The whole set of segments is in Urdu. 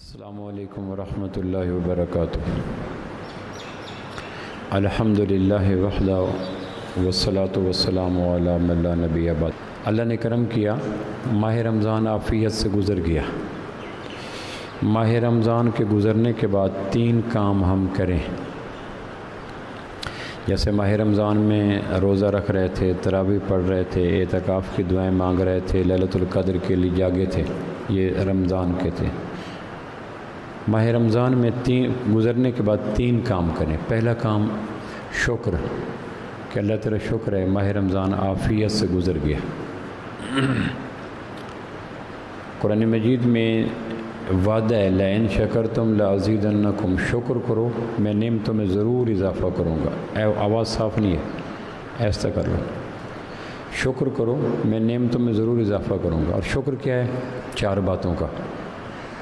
السلام علیکم ورحمۃ اللہ وبرکاتہ۔ الحمدللہ وحدہ والصلاۃ والسلام علی من لا نبی بعد۔ اللہ نے کرم کیا، ماہ رمضان عافیت سے گزر گیا۔ ماہ رمضان کے گزرنے کے بعد 3 کام ہم کریں، جیسے ماہ رمضان میں روزہ رکھ رہے تھے، تراویح پڑھ رہے تھے، اعتکاف کی دعائیں مانگ رہے تھے، لیلۃ القدر کے لیے جاگے تھے، یہ رمضان کے تھے۔ ماہ رمضان میں گزرنے کے بعد 3 کام کریں۔ پہلا کام شکر، کہ اللہ تعالیٰ شکر ہے ماہ رمضان عافیت سے گزر گیا۔ قرآن مجید میں وعدہ ہے لئن شکرتم لازیدنکم، شکر کرو میں نعمتوں میں ضرور اضافہ کروں گا۔ آواز صاف نہیں ہے، ایسا کر لو، شکر کرو میں نعمتوں میں ضرور اضافہ کروں گا۔ اور شکر کیا ہے؟ 4 باتوں کا۔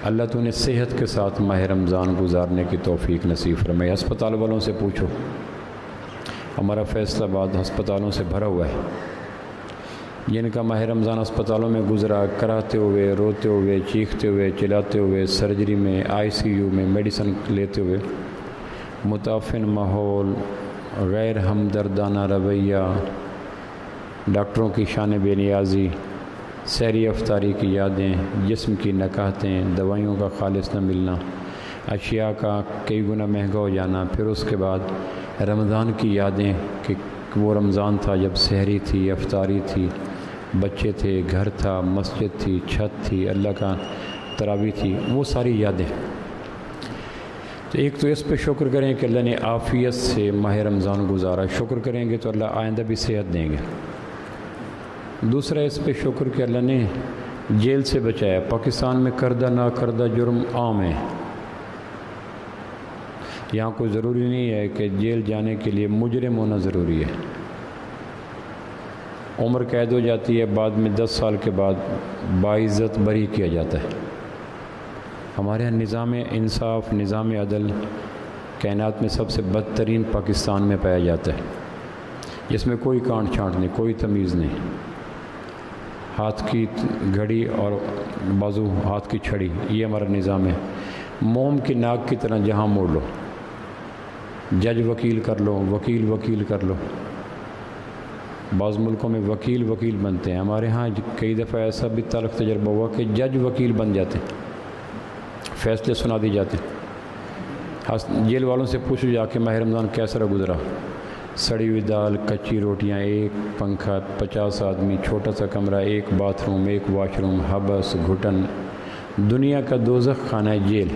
اللہ تو نے صحت کے ساتھ ماہ رمضان گزارنے کی توفیق نصیب فرمائے۔ ہسپتال والوں سے پوچھو، ہمارا فیصل آباد ہسپتالوں سے بھرا ہوا ہے، جن کا ماہ رمضان ہسپتالوں میں گزرا، کراتے ہوئے، روتے ہوئے، چیختے ہوئے، چلاتے ہوئے، سرجری میں، ICU میں، میڈیسن لیتے ہوئے، متعفن ماحول، غیر ہمدردانہ رویہ، ڈاکٹروں کی شان بے نیازی، سحری افطاری کی یادیں، جسم کی نکاہتیں، دوائیوں کا خالص نہ ملنا، اشیاء کا کئی گنا مہنگا ہو جانا، پھر اس کے بعد رمضان کی یادیں کہ وہ رمضان تھا جب سحری تھی، افطاری تھی، بچے تھے، گھر تھا، مسجد تھی، چھت تھی، اللہ کا تراویح تھی، وہ ساری یادیں۔ تو ایک تو اس پہ شکر کریں کہ اللہ نے عافیت سے ماہ رمضان گزارا، شکر کریں گے تو اللہ آئندہ بھی صحت دیں گے۔ دوسرا اس پہ شکر کہ اللہ نے جیل سے بچایا۔ پاکستان میں کردہ نا کردہ جرم عام ہے، یہاں کوئی ضروری نہیں ہے کہ جیل جانے کے لیے مجرم ہونا ضروری ہے۔ عمر قید ہو جاتی ہے، بعد میں 10 سال کے بعد باعزت بری کیا جاتا ہے۔ ہمارے یہاں نظام انصاف، نظام عدل کائنات میں سب سے بدترین پاکستان میں پایا جاتا ہے، جس میں کوئی کانٹ چھانٹ نہیں، کوئی تمیز نہیں، ہاتھ کی گھڑی اور بازو ہاتھ کی چھڑی، یہ ہمارا نظام ہے۔ موم کی ناک کی طرح جہاں موڑ لو، جج وکیل کر لو، وکیل وکیل کر لو۔ بعض ملکوں میں وکیل وکیل بنتے ہیں، ہمارے ہاں کئی دفعہ ایسا بھی تلخ تجربہ ہوا کہ جج وکیل بن جاتے ہیں، فیصلے سنا دی جاتے ہیں۔ جیل والوں سے پوچھو جا کے ماہ رمضان کیسا گزرا؟ سڑی ہوئی دال، کچی روٹیاں، 1 پنکھا، 50 آدمی، چھوٹا سا کمرہ، 1 باتھ روم، 1 واش روم، حبس، گھٹن، دنیا کا دوزخ خانہ ہے جیل۔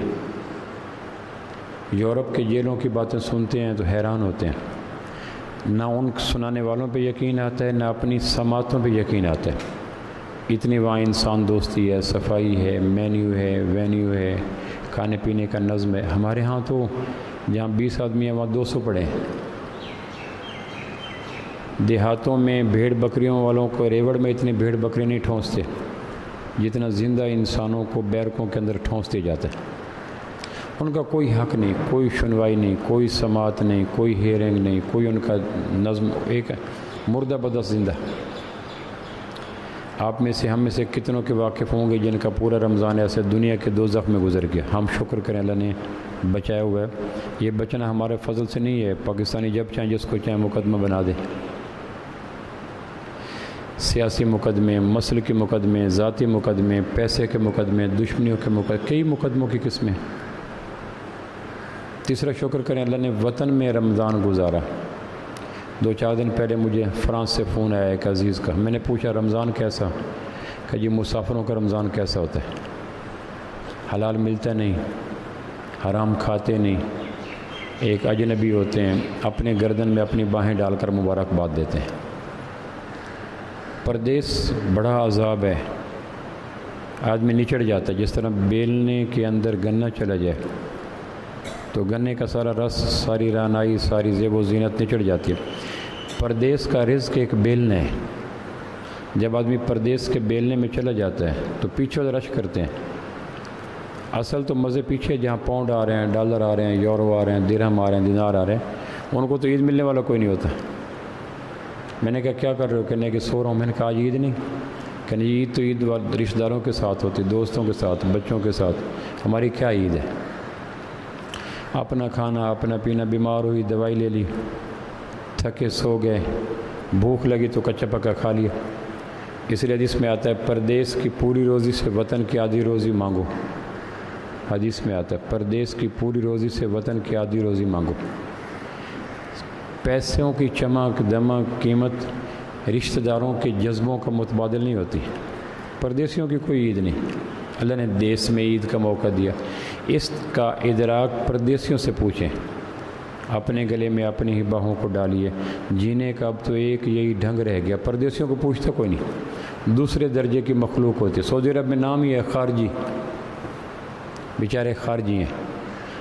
یورپ کے جیلوں کی باتیں سنتے ہیں تو حیران ہوتے ہیں، نہ ان سنانے والوں پہ یقین آتا ہے، نہ اپنی سماعتوں پہ یقین آتا ہے۔ اتنی وہاں انسان دوستی ہے، صفائی ہے، مینیو ہے، وینیو ہے، کھانے پینے کا نظم ہے۔ ہمارے ہاں تو جہاں 20 آدمی ہیں وہاں 200 پڑے ہیں۔ دیہاتوں میں بھیڑ بکریوں والوں کو ریوڑ میں اتنی بھیڑ بکری نہیں ٹھونستے جتنا زندہ انسانوں کو بیرکوں کے اندر ٹھونس دیا جاتا ہے۔ ان کا کوئی حق نہیں، کوئی سنوائی نہیں، کوئی سماعت نہیں، کوئی ہیئرنگ نہیں، کوئی ان کا نظم، ایک مردہ بدس زندہ۔ آپ میں سے، ہم میں سے کتنوں کے واقف ہوں گے جن کا پورا رمضان ایسے دنیا کے دوزخ میں گزر گیا۔ ہم شکر کریں اللہ نے بچایا ہوا ہے۔ یہ بچنا ہمارے فضل سے نہیں ہے، پاکستانی جب چاہیں جس کو چاہیں مقدمہ بنا دے۔ سیاسی مقدمے، مسل کے مقدمے، ذاتی مقدمے، پیسے کے مقدمے، دشمنیوں کے مقدمے، کئی مقدموں کی قسمیں۔ تیسرا شکر کریں اللہ نے وطن میں رمضان گزارا۔ 2-4 دن پہلے مجھے فرانس سے فون آیا ایک عزیز کا، میں نے پوچھا رمضان کیسا؟ کہ جی مسافروں کا رمضان کیسا ہوتا ہے؟ حلال ملتا نہیں، حرام کھاتے نہیں، ایک اجنبی ہوتے ہیں، اپنے گردن میں اپنی باہیں ڈال کر مبارکباد دیتے ہیں۔ پردیس بڑا عذاب ہے، آدمی نچڑ جاتا ہے، جس طرح بیلنے کے اندر گنا چلا جائے تو گنے کا سارا رس، ساری رعنائی، ساری زیب و زینت نچڑ جاتی ہے۔ پردیس کا رزق ایک بیلنے ہے، جب آدمی پردیس کے بیلنے میں چلا جاتا ہے تو پیچھے رش کرتے ہیں۔ اصل تو مزے پیچھے، جہاں پاؤنڈ آ رہے ہیں، ڈالر آ رہے ہیں، یورو آ رہے ہیں، درہم آ رہے ہیں، دینار آ رہے ہیں، ان کو تو عید ملنے والا کوئی نہیں ہوتا۔ میں نے کہا کیا کر رہے ہو؟ کہنے کہ سو رہا ہوں۔ میں نے کہا آج عید نہیں؟ کہ نہیں عید تو عید رشتہ داروں کے ساتھ ہوتی، دوستوں کے ساتھ، بچوں کے ساتھ، ہماری کیا عید ہے؟ اپنا کھانا اپنا پینا، بیمار ہوئی دوائی لے لی، تھکے سو گئے، بھوک لگی تو کچا پکا کھا لیا۔ اس لیے حدیث میں آتا ہے پردیس کی پوری روزی سے وطن کی آدھی روزی مانگو۔ حدیث میں آتا ہے پردیس کی پوری روزی سے وطن کی آدھی روزی مانگو۔ پیسوں کی چمک دمک قیمت رشتہ داروں کے جذبوں کا متبادل نہیں ہوتی۔ پردیسیوں کی کوئی عید نہیں، اللہ نے دیس میں عید کا موقع دیا۔ اس کا ادراک پردیسیوں سے پوچھیں، اپنے گلے میں اپنی ہی باہوں کو ڈالیے۔ جینے کا اب تو ایک یہی ڈھنگ رہ گیا، پردیسیوں کو پوچھتا کوئی نہیں، دوسرے درجے کی مخلوق ہوتی ہے۔ سعودی عرب میں نام ہی ہے خارجی، بیچارے خارجی ہیں۔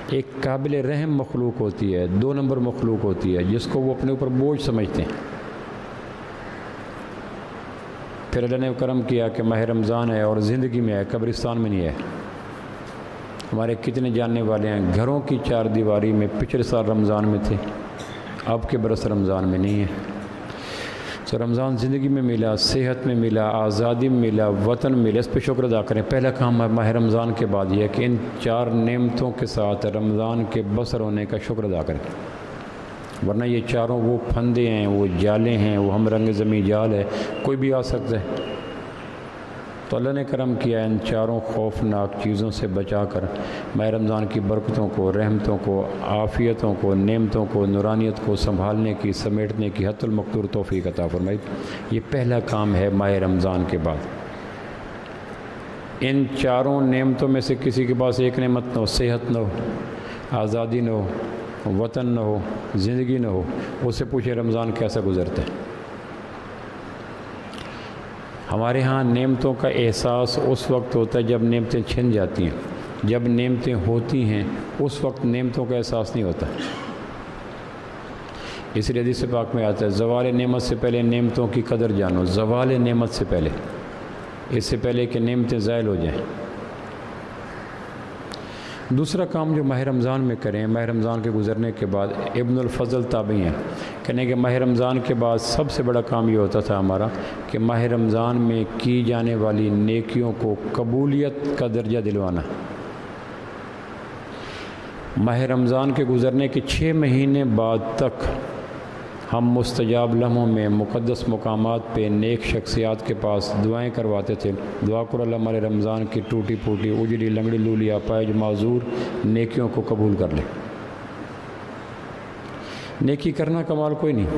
ایک قابل رحم مخلوق ہوتی ہے، 2 نمبر مخلوق ہوتی ہے جس کو وہ اپنے اوپر بوجھ سمجھتے ہیں۔ پھر اللہ نے کرم کیا کہ ماہ رمضان ہے اور زندگی میں ہے، قبرستان میں نہیں ہے۔ ہمارے کتنے جاننے والے ہیں گھروں کی 4 دیواری میں پچھلے سال رمضان میں تھے، اب کے برس رمضان میں نہیں ہے۔ تو رمضان زندگی میں ملا، صحت میں ملا، آزادی میں ملا، وطن ملا، اس پہ شکر ادا کریں۔ پہلا کام ماہ رمضان کے بعد یہ ہے کہ ان 4 نعمتوں کے ساتھ رمضان کے بسر ہونے کا شکر ادا کریں، ورنہ یہ چاروں وہ پھندے ہیں، وہ جالے ہیں، وہ ہم رنگ زمیں جال ہے، کوئی بھی آ سکتا ہے۔ تو اللہ نے کرم کیا ان 4 خوفناک چیزوں سے بچا کر ماہ رمضان کی برکتوں کو، رحمتوں کو، عافیتوں کو، نعمتوں کو، نورانیت کو سنبھالنے کی، سمیٹنے کی حت المقدور توفیق عطا فرمائی۔ یہ پہلا کام ہے ماہ رمضان کے بعد۔ ان 4 نعمتوں میں سے کسی کے پاس ایک نعمت نہ ہو، صحت نہ ہو، آزادی نہ ہو، وطن نہ ہو، زندگی نہ ہو، اس سے پوچھیں رمضان کیسا گزرتا ہے۔ ہمارے ہاں نعمتوں کا احساس اس وقت ہوتا ہے جب نعمتیں چھن جاتی ہیں، جب نعمتیں ہوتی ہیں اس وقت نعمتوں کا احساس نہیں ہوتا۔ اس لیے حدیث پاک میں آتا ہے زوال نعمت سے پہلے نعمتوں کی قدر جانو، زوال نعمت سے پہلے، اس سے پہلے کہ نعمتیں زائل ہو جائیں۔ دوسرا کام جو ماہ رمضان میں کریں، ماہ رمضان کے گزرنے کے بعد، ابن الفضل تابعی ہیں، کہنے کہ ماہ رمضان کے بعد سب سے بڑا کام یہ ہوتا تھا ہمارا کہ ماہ رمضان میں کی جانے والی نیکیوں کو قبولیت کا درجہ دلوانا۔ ماہ رمضان کے گزرنے کے 6 مہینے بعد تک ہم مستجاب لمحوں میں مقدس مقامات پہ نیک شخصیات کے پاس دعائیں کرواتے تھے، دعا کرو اللہ ہمارے رمضان کی ٹوٹی پھوٹی اجڑی لنگڑی لولی اپائج معذور نیکیوں کو قبول کر لے۔ نیکی کرنا کمال کوئی نہیں،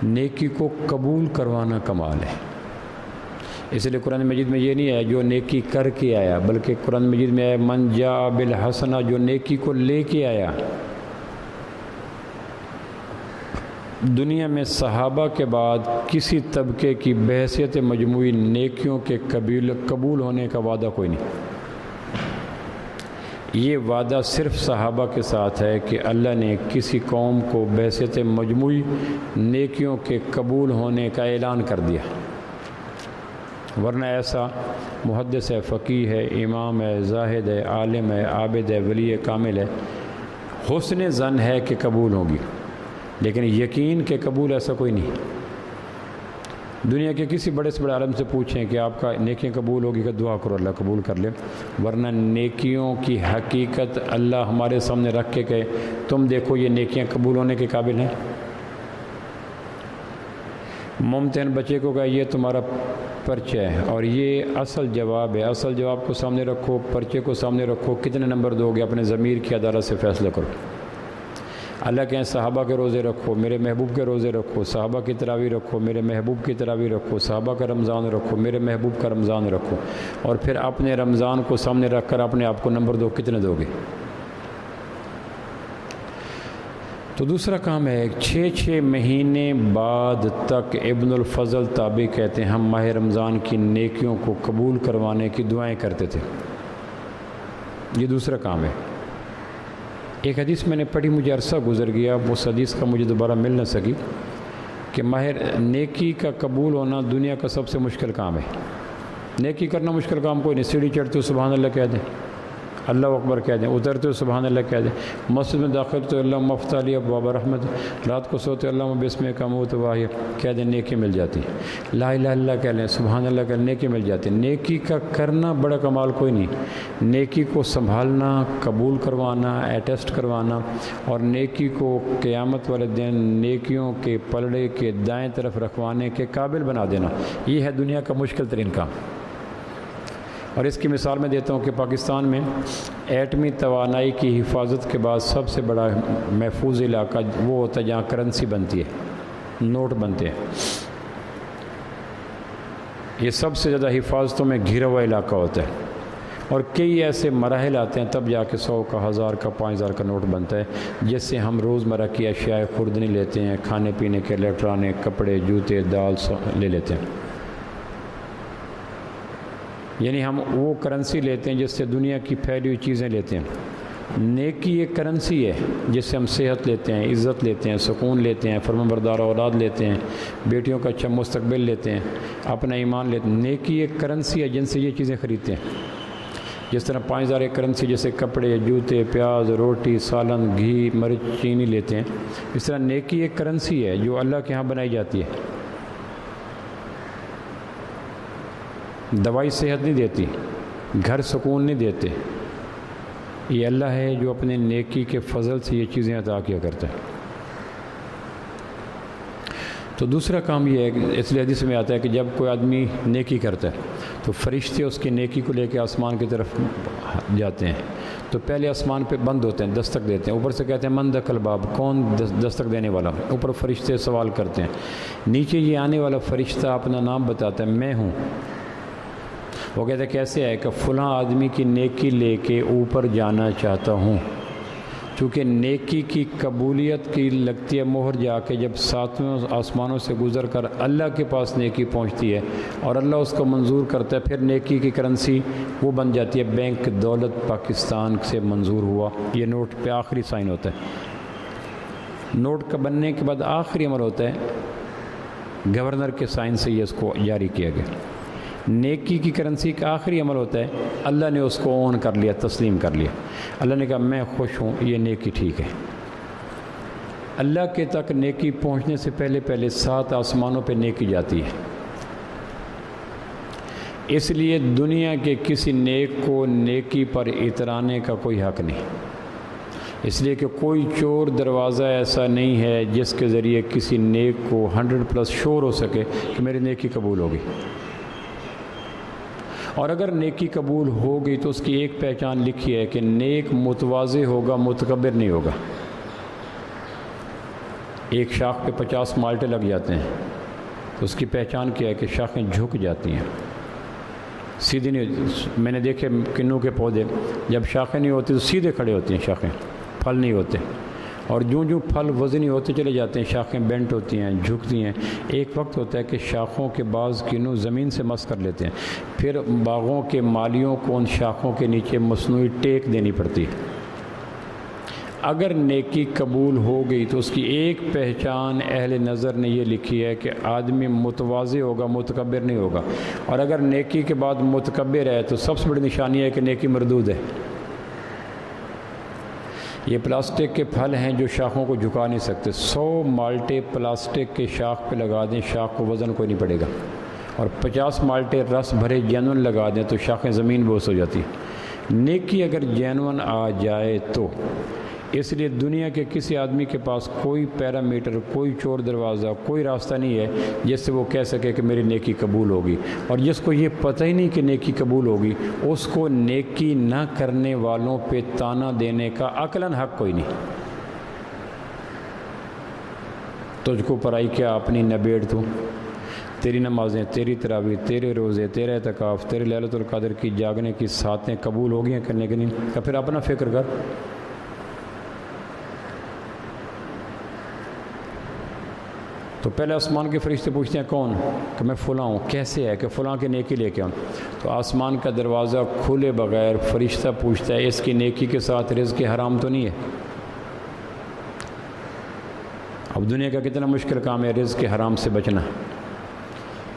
نیکی کو قبول کروانا کمال ہے۔ اس لیے قرآن مجید میں یہ نہیں ہے جو نیکی کر کے آیا، بلکہ قرآن مجید میں ہے من جاء بالحسنہ، جو نیکی کو لے کے آیا۔ دنیا میں صحابہ کے بعد کسی طبقے کی بحیثیت مجموعی نیکیوں کے قبول ہونے کا وعدہ کوئی نہیں۔ یہ وعدہ صرف صحابہ کے ساتھ ہے کہ اللہ نے کسی قوم کو بحیثیت مجموعی نیکیوں کے قبول ہونے کا اعلان کر دیا، ورنہ ایسا محدث ہے، فقیہ ہے، امام ہے، زاہد ہے، عالم ہے، عابد ہے، ولی کامل ہے، حسن ظن ہے کہ قبول ہوگی، لیکن یقین کہ قبول ایسا کوئی نہیں۔ دنیا کے کسی بڑے سے بڑے عالم سے پوچھیں کہ آپ کا نیکیاں قبول ہوگی کہ دعا کرو اللہ قبول کر لے، ورنہ نیکیوں کی حقیقت اللہ ہمارے سامنے رکھ کے کہے تم دیکھو یہ نیکیاں قبول ہونے کے قابل ہیں۔ ممتحن بچے کو کہا یہ تمہارا پرچہ ہے اور یہ اصل جواب ہے، اصل جواب کو سامنے رکھو، پرچے کو سامنے رکھو، کتنے نمبر دو گے اپنے ضمیر کی عدالت سے فیصلہ کرو۔ اللہ کہیں صحابہ کے روزے رکھو، میرے محبوب کے روزے رکھو، صحابہ کی تراویح رکھو، میرے محبوب کی تراویح رکھو، صحابہ کا رمضان رکھو، میرے محبوب کا رمضان رکھو، اور پھر اپنے رمضان کو سامنے رکھ کر اپنے آپ کو نمبر دو، کتنے دو گے؟ تو دوسرا کام ہے 6 مہینے بعد تک ابن الفضل تابعی کہتے ہیں ہم ماہ رمضان کی نیکیوں کو قبول کروانے کی دعائیں کرتے تھے۔ یہ دوسرا کام ہے۔ ایک حدیث میں نے پڑھی، مجھے عرصہ گزر گیا، اس حدیث کا مجھے دوبارہ مل نہ سکی، کہ نیکی کا قبول ہونا دنیا کا سب سے مشکل کام ہے۔ نیکی کرنا مشکل کام کوئی نہیں، سیڑھی چڑھتے ہو سبحان اللہ کہہ دیں، اللہ اکبر کہہ دیں، اترتے ہو سبحان اللہ کہہ دیں، مسجد میں داخل تو اللہ مفتح علی ابواب رحمت، رات کو سوتے اللہ بسمک اموت واحی کہہ دیں، نیکی مل جاتی ہے۔ لا الہ الا اللہ کہہ لیں، سبحان اللہ کہہ لیں، نیکی مل جاتی ہے۔ نیکی کا کرنا بڑا کمال کوئی نہیں، نیکی کو سنبھالنا، قبول کروانا، اٹیسٹ کروانا، اور نیکی کو قیامت والے دن نیکیوں کے پلڑے کے دائیں طرف رکھوانے کے قابل بنا دینا، یہ ہے دنیا کا مشکل ترین کام۔ اور اس کی مثال میں دیتا ہوں کہ پاکستان میں ایٹمی توانائی کی حفاظت کے بعد سب سے بڑا محفوظ علاقہ وہ ہوتا ہے جہاں کرنسی بنتی ہے، نوٹ بنتے ہیں۔ یہ سب سے زیادہ حفاظتوں میں گھرا ہوا علاقہ ہوتا ہے، اور کئی ایسے مراحل آتے ہیں تب جا کے 100 کا، 1000 کا، 5000 کا نوٹ بنتا ہے، جس سے ہم روزمرہ کی اشیاء خوردنی لیتے ہیں، کھانے پینے کے الیکٹرانک، کپڑے، جوتے، دال لے لیتے ہیں۔ یعنی ہم وہ کرنسی لیتے ہیں جس سے دنیا کی پھیلی ہوئی چیزیں لیتے ہیں۔ نیکی ایک کرنسی ہے جس سے ہم صحت لیتے ہیں، عزت لیتے ہیں، سکون لیتے ہیں، فرمانبردار اولاد لیتے ہیں، بیٹیوں کا اچھا مستقبل لیتے ہیں، اپنا ایمان لیتے ہیں۔ نیکی ایک کرنسی ہے جن سے یہ چیزیں خریدتے ہیں۔ جس طرح 5000 ایک کرنسی جیسے کپڑے، جوتے، پیاز، روٹی، سالن، گھی، مرچ، چینی لیتے ہیں، اس طرح نیکی ایک کرنسی ہے جو اللہ کے ہاں بنائی جاتی ہے۔ دوائی صحت نہیں دیتی، گھر سکون نہیں دیتے، یہ اللہ ہے جو اپنے نیکی کے فضل سے یہ چیزیں عطا کیا کرتا ہے۔ تو دوسرا کام یہ ہے کہ اس لیے حدیث میں آتا ہے کہ جب کوئی آدمی نیکی کرتا ہے تو فرشتے اس کی نیکی کو لے کے آسمان کی طرف جاتے ہیں، تو پہلے آسمان پہ بند ہوتے ہیں، دستک دیتے ہیں، اوپر سے کہتے ہیں من دخل باب، کون دستک دینے والا؟ اوپر فرشتے سوال کرتے ہیں، نیچے یہ آنے والا فرشتہ اپنا نام بتاتا ہے، میں ہوں۔ وہ کہتے ہیں کیسے ہے کہ فلاں آدمی کی نیکی لے کے اوپر جانا چاہتا ہوں، چونکہ نیکی کی قبولیت کی لگتی ہے مہر جا کے جب ساتویں آسمانوں سے گزر کر اللہ کے پاس نیکی پہنچتی ہے اور اللہ اس کو منظور کرتا ہے، پھر نیکی کی کرنسی وہ بن جاتی ہے۔ بینک دولت پاکستان سے منظور ہوا، یہ نوٹ پہ آخری سائن ہوتا ہے۔ نوٹ کا بننے کے بعد آخری عمل ہوتا ہے گورنر کے سائن سے یہ اس کو جاری کیا گیا۔ نیکی کی کرنسی کا آخری عمل ہوتا ہے اللہ نے اس کو اون کر لیا، تسلیم کر لیا، اللہ نے کہا میں خوش ہوں، یہ نیکی ٹھیک ہے۔ اللہ کے تک نیکی پہنچنے سے پہلے 7 آسمانوں پہ نیکی جاتی ہے۔ اس لیے دنیا کے کسی نیک کو نیکی پر اترانے کا کوئی حق نہیں، اس لیے کہ کوئی چور دروازہ ایسا نہیں ہے جس کے ذریعے کسی نیک کو 100+ شور ہو سکے کہ میری نیکی قبول ہوگی۔ اور اگر نیکی قبول ہو گئی تو اس کی ایک پہچان لکھی ہے کہ نیک متواضع ہوگا، متکبر نہیں ہوگا۔ ایک شاخ پہ 50 مالٹے لگ جاتے ہیں تو اس کی پہچان کیا ہے کہ شاخیں جھک جاتی ہیں، سیدھی نہیں۔ میں نے دیکھے کنوں کے پودے جب شاخیں نہیں ہوتی تو سیدھے کھڑے ہوتی ہیں شاخیں، پھل نہیں ہوتے، اور جوں پھل وزنی ہوتے چلے جاتے ہیں شاخیں بینٹ ہوتی ہیں، جھکتی ہیں۔ ایک وقت ہوتا ہے کہ شاخوں کے بعض کنوں زمین سے مس کر لیتے ہیں، پھر باغوں کے مالیوں کو ان شاخوں کے نیچے مصنوعی ٹیک دینی پڑتی ہے۔ اگر نیکی قبول ہو گئی تو اس کی ایک پہچان اہل نظر نے یہ لکھی ہے کہ آدمی متواضع ہوگا، متکبر نہیں ہوگا۔ اور اگر نیکی کے بعد متکبر ہے تو سب سے بڑی نشانی ہے کہ نیکی مردود ہے۔ یہ پلاسٹک کے پھل ہیں جو شاخوں کو جھکا نہیں سکتے۔ 100 مالٹے پلاسٹک کے شاخ پہ لگا دیں، شاخ کو وزن کوئی نہیں پڑے گا، اور 50 مالٹے رس بھرے جینون لگا دیں تو شاخیں زمین بوس ہو جاتی۔ نیکی اگر جینون آ جائے تو اس لیے دنیا کے کسی آدمی کے پاس کوئی پیرامیٹر، کوئی چور دروازہ، کوئی راستہ نہیں ہے جس سے وہ کہہ سکے کہ میری نیکی قبول ہوگی۔ اور جس کو یہ پتہ ہی نہیں کہ نیکی قبول ہوگی، اس کو نیکی نہ کرنے والوں پہ تانا دینے کا عقلاً حق کوئی نہیں۔ تجھ کو پرائی کیا اپنی نبیڑ تو، تیری نمازیں، تیری تراویح، تیرے روزے، تیرے اعتکاف، تیرے لیلۃ القدر کی جاگنے کی ساتیں قبول ہو گئی ہیں کرنے کے نہیں، تو پھر اپنا فکر کر۔ تو پہلے آسمان کے فرشتے پوچھتے ہیں کون؟ کہ میں فلاں ہوں۔ کیسے ہے؟ کہ فلاں کی نیکی لے کے آؤں۔ تو آسمان کا دروازہ کھلے بغیر فرشتہ پوچھتا ہے اس کی نیکی کے ساتھ رزق حرام تو نہیں ہے؟ اب دنیا کا کتنا مشکل کام ہے رزق حرام سے بچنا۔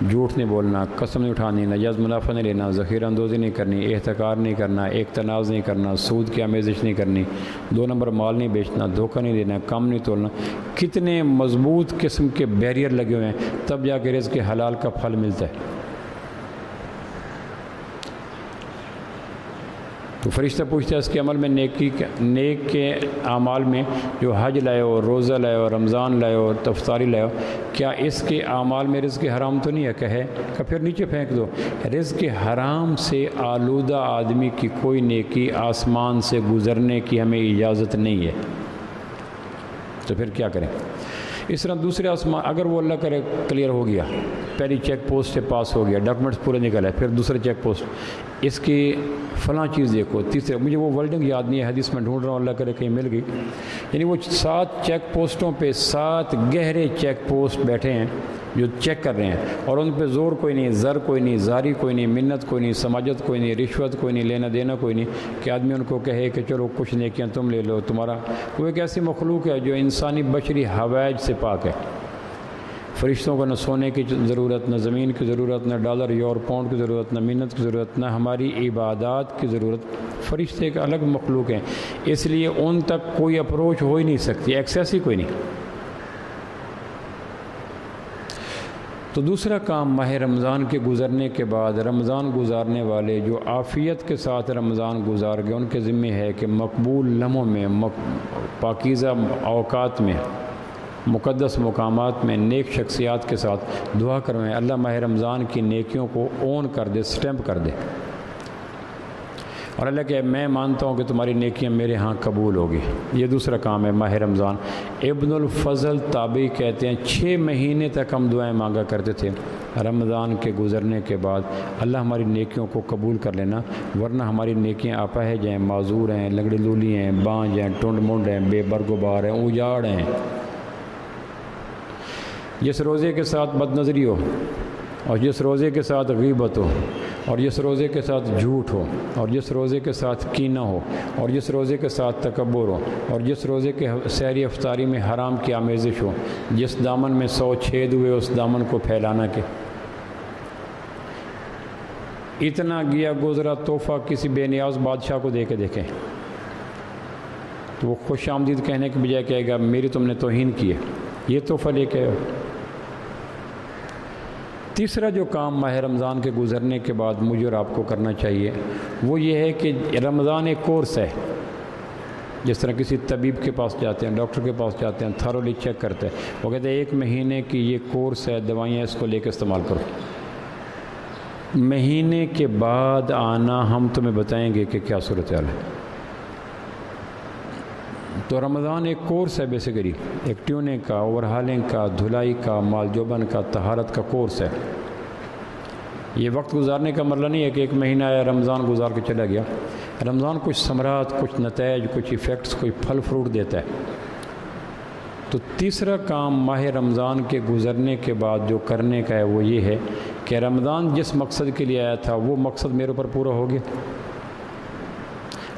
جھوٹ نہیں بولنا، قسم نہیں اٹھانی، ناجائز منافع نہیں لینا، ذخیرہ اندوزی نہیں کرنی، احتکار نہیں کرنا، اقتناز نہیں کرنا، سود کی آمیزش نہیں کرنی، 2 نمبر مال نہیں بیچنا، دھوکہ نہیں دینا، کم نہیں تولنا. کتنے مضبوط قسم کے بیریئر لگے ہوئے ہیں، تب جا کے رزق حلال کا پھل ملتا ہے. تو فرشتہ پوچھتا ہے اس کے عمل میں نیک کے اعمال میں جو حج لائے ہو، روزہ لائے ہو، رمضان لائے ہو، افطاری لائے ہو، کیا اس کے اعمال میں رزق حرام تو نہیں ہے؟ کہے کہ پھر نیچے پھینک دو. رزق حرام سے آلودہ آدمی کی کوئی نیکی آسمان سے گزرنے کی ہمیں اجازت نہیں ہے. تو پھر کیا کریں؟ اس طرح دوسرے آسمان، اگر وہ اللہ کرے کلیئر ہو گیا، پہلی چیک پوسٹ سے پاس ہو گیا، ڈاکومنٹس پورے نکل ہے، پھر دوسرے چیک پوسٹ، اس کی فلاں چیز دیکھو، تیسرے، مجھے وہ ورڈنگ یاد نہیں ہے، حدیث میں ڈھونڈ رہا ہوں، اللہ کرے کہیں مل گئی. یعنی وہ 7 چیک پوسٹوں پہ 7 گہرے چیک پوسٹ بیٹھے ہیں جو چیک کر رہے ہیں، اور ان پہ زور کوئی نہیں، زر کوئی نہیں، زاری کوئی نہیں، منت کوئی نہیں، سماجت کوئی نہیں، رشوت کوئی نہیں، لینا دینا کوئی نہیں، کہ آدمی ان کو کہے کہ چلو کچھ نیکیاں تم لے لو تمہارا. وہ ایک ایسی مخلوق ہے جو انسانی بشری حوائج سے پاک ہے. فرشتوں کو نہ سونے کی ضرورت، نہ زمین کی ضرورت، نہ ڈالر یور پاؤنڈ کی ضرورت، نہ منت کی ضرورت، نہ ہماری عبادات کی ضرورت. فرشتے ایک الگ مخلوق ہیں، اس لیے ان تک کوئی اپروچ ہو ہی نہیں سکتی، ایکسیس ہی کوئی نہیں. تو دوسرا کام ماہ رمضان کے گزرنے کے بعد رمضان گزارنے والے جو عافیت کے ساتھ رمضان گزار گئے، ان کے ذمہ ہے کہ مقبول لمحوں میں، پاکیزہ اوقات میں، مقدس مقامات میں نیک شخصیات کے ساتھ دعا کروائیں، اللہ ماہ رمضان کی نیکیوں کو اون کر دے، سٹیمپ کر دے، اور اللہ کہ میں مانتا ہوں کہ تمہاری نیکیاں میرے ہاں قبول ہوگی. یہ دوسرا کام ہے ماہ رمضان. ابن الفضل تابعی کہتے ہیں 6 مہینے تک ہم دعائیں مانگا کرتے تھے رمضان کے گزرنے کے بعد، اللہ ہماری نیکیوں کو قبول کر لینا، ورنہ ہماری نیکیاں اپاہج ہیں، معذور ہیں، لنگڑی لولی ہیں، بانج ہیں، ٹنڈ منڈ ہیں، بے برگ و بار ہیں، اجاڑ ہیں. جس روزے کے ساتھ بد نظری ہو، اور جس روزے کے ساتھ غیبت ہو، اور جس روزے کے ساتھ جھوٹ ہو، اور جس روزے کے ساتھ کینہ ہو، اور جس روزے کے ساتھ تکبر ہو، اور جس روزے کے سحری افطاری میں حرام کی آمیزش ہو، جس دامن میں 100 چھید ہوئے اس دامن کو پھیلانا کے. اتنا گیا گزرا تحفہ کسی بے نیاز بادشاہ کو دے کے دیکھیں تو وہ خوش آمدید کہنے کے بجائے کہے گا میری تم نے توہین کی ہے، یہ تحفہ لے کے آئے. تیسرا جو کام ماہ رمضان کے گزرنے کے بعد مجھے اور آپ کو کرنا چاہیے وہ یہ ہے کہ رمضان ایک کورس ہے. جس طرح کسی طبیب کے پاس جاتے ہیں، ڈاکٹر کے پاس جاتے ہیں، تھرولی چیک کرتے ہیں، وہ کہتے ہیں 1 مہینے کی یہ کورس ہے، دوائیاں اس کو لے کے استعمال کرو. مہینے کے بعد آنا ہم تمہیں بتائیں گے کہ کیا صورتحال ہے. تو رمضان ایک کورس ہے، بیسیکلی ایک ٹیوننگ کا، اوور ہالنگ کا، دھلائی کا، مال جوبن کا، طہارت کا کورس ہے. یہ وقت گزارنے کا مرحلہ نہیں ہے کہ 1 مہینہ آیا رمضان گزار کے چلا گیا. رمضان کچھ ثمرات، کچھ نتائج، کچھ ایفیکٹس، کوئی پھل فروٹ دیتا ہے. تو تیسرا کام ماہ رمضان کے گزرنے کے بعد جو کرنے کا ہے وہ یہ ہے کہ رمضان جس مقصد کے لیے آیا تھا وہ مقصد میرے اوپر پورا ہو گیا.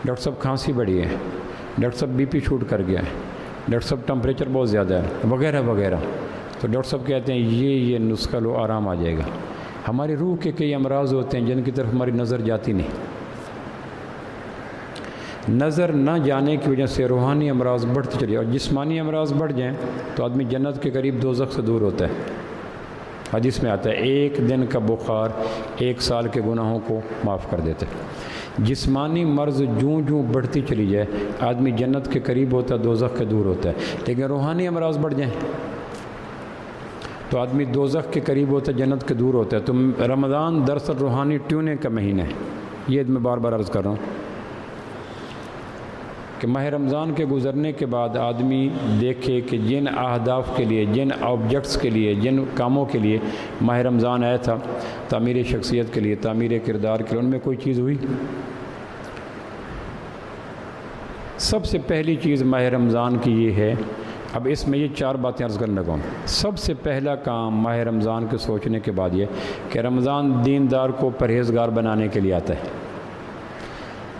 ڈاکٹر صاحب کھانسی بڑھی ہے، ڈاکٹر صاحب بی پی شوٹ کر گیا ہے، ڈاکٹر صاحب ٹمپریچر بہت زیادہ ہے، وغیرہ وغیرہ. تو ڈاکٹر صاحب کہتے ہیں یہ نسخہ لو، آرام آ جائے گا. ہماری روح کے کئی امراض ہوتے ہیں جن کی طرف ہماری نظر جاتی نہیں. نظر نہ جانے کی وجہ سے روحانی امراض بڑھتی چلی، اور جسمانی امراض بڑھ جائیں تو آدمی جنت کے قریب دوزخ سے دور ہوتا ہے. حدیث میں آتا ہے 1 دن کا بخار 1 سال کے گناہوں کو معاف کر دیتا ہے. جسمانی مرض جوں بڑھتی چلی جائے آدمی جنت کے قریب ہوتا ہے، دوزخ کے دور ہوتا ہے. لیکن روحانی امراض بڑھ جائیں تو آدمی دوزخ کے قریب ہوتا ہے، جنت کے دور ہوتا ہے. تو رمضان دراصل روحانی ٹیوننگ کا مہینہ ہے. یہ میں بار بار عرض کر رہا ہوں کہ ماہ رمضان کے گزرنے کے بعد آدمی دیکھے کہ جن اہداف کے لیے، جن آبجیکٹس کے لیے، جن کاموں کے لیے ماہ رمضان آیا تھا، تعمیر شخصیت کے لیے، تعمیر کردار کے لیے، ان میں کوئی چیز ہوئی. سب سے پہلی چیز ماہ رمضان کی یہ ہے، اب اس میں یہ 4 باتیں عرض کرنے لگا ہوں. سب سے پہلا کام ماہ رمضان کے سوچنے کے بعد یہ کہ رمضان دیندار کو پرہیزگار بنانے کے لیے آتا ہے.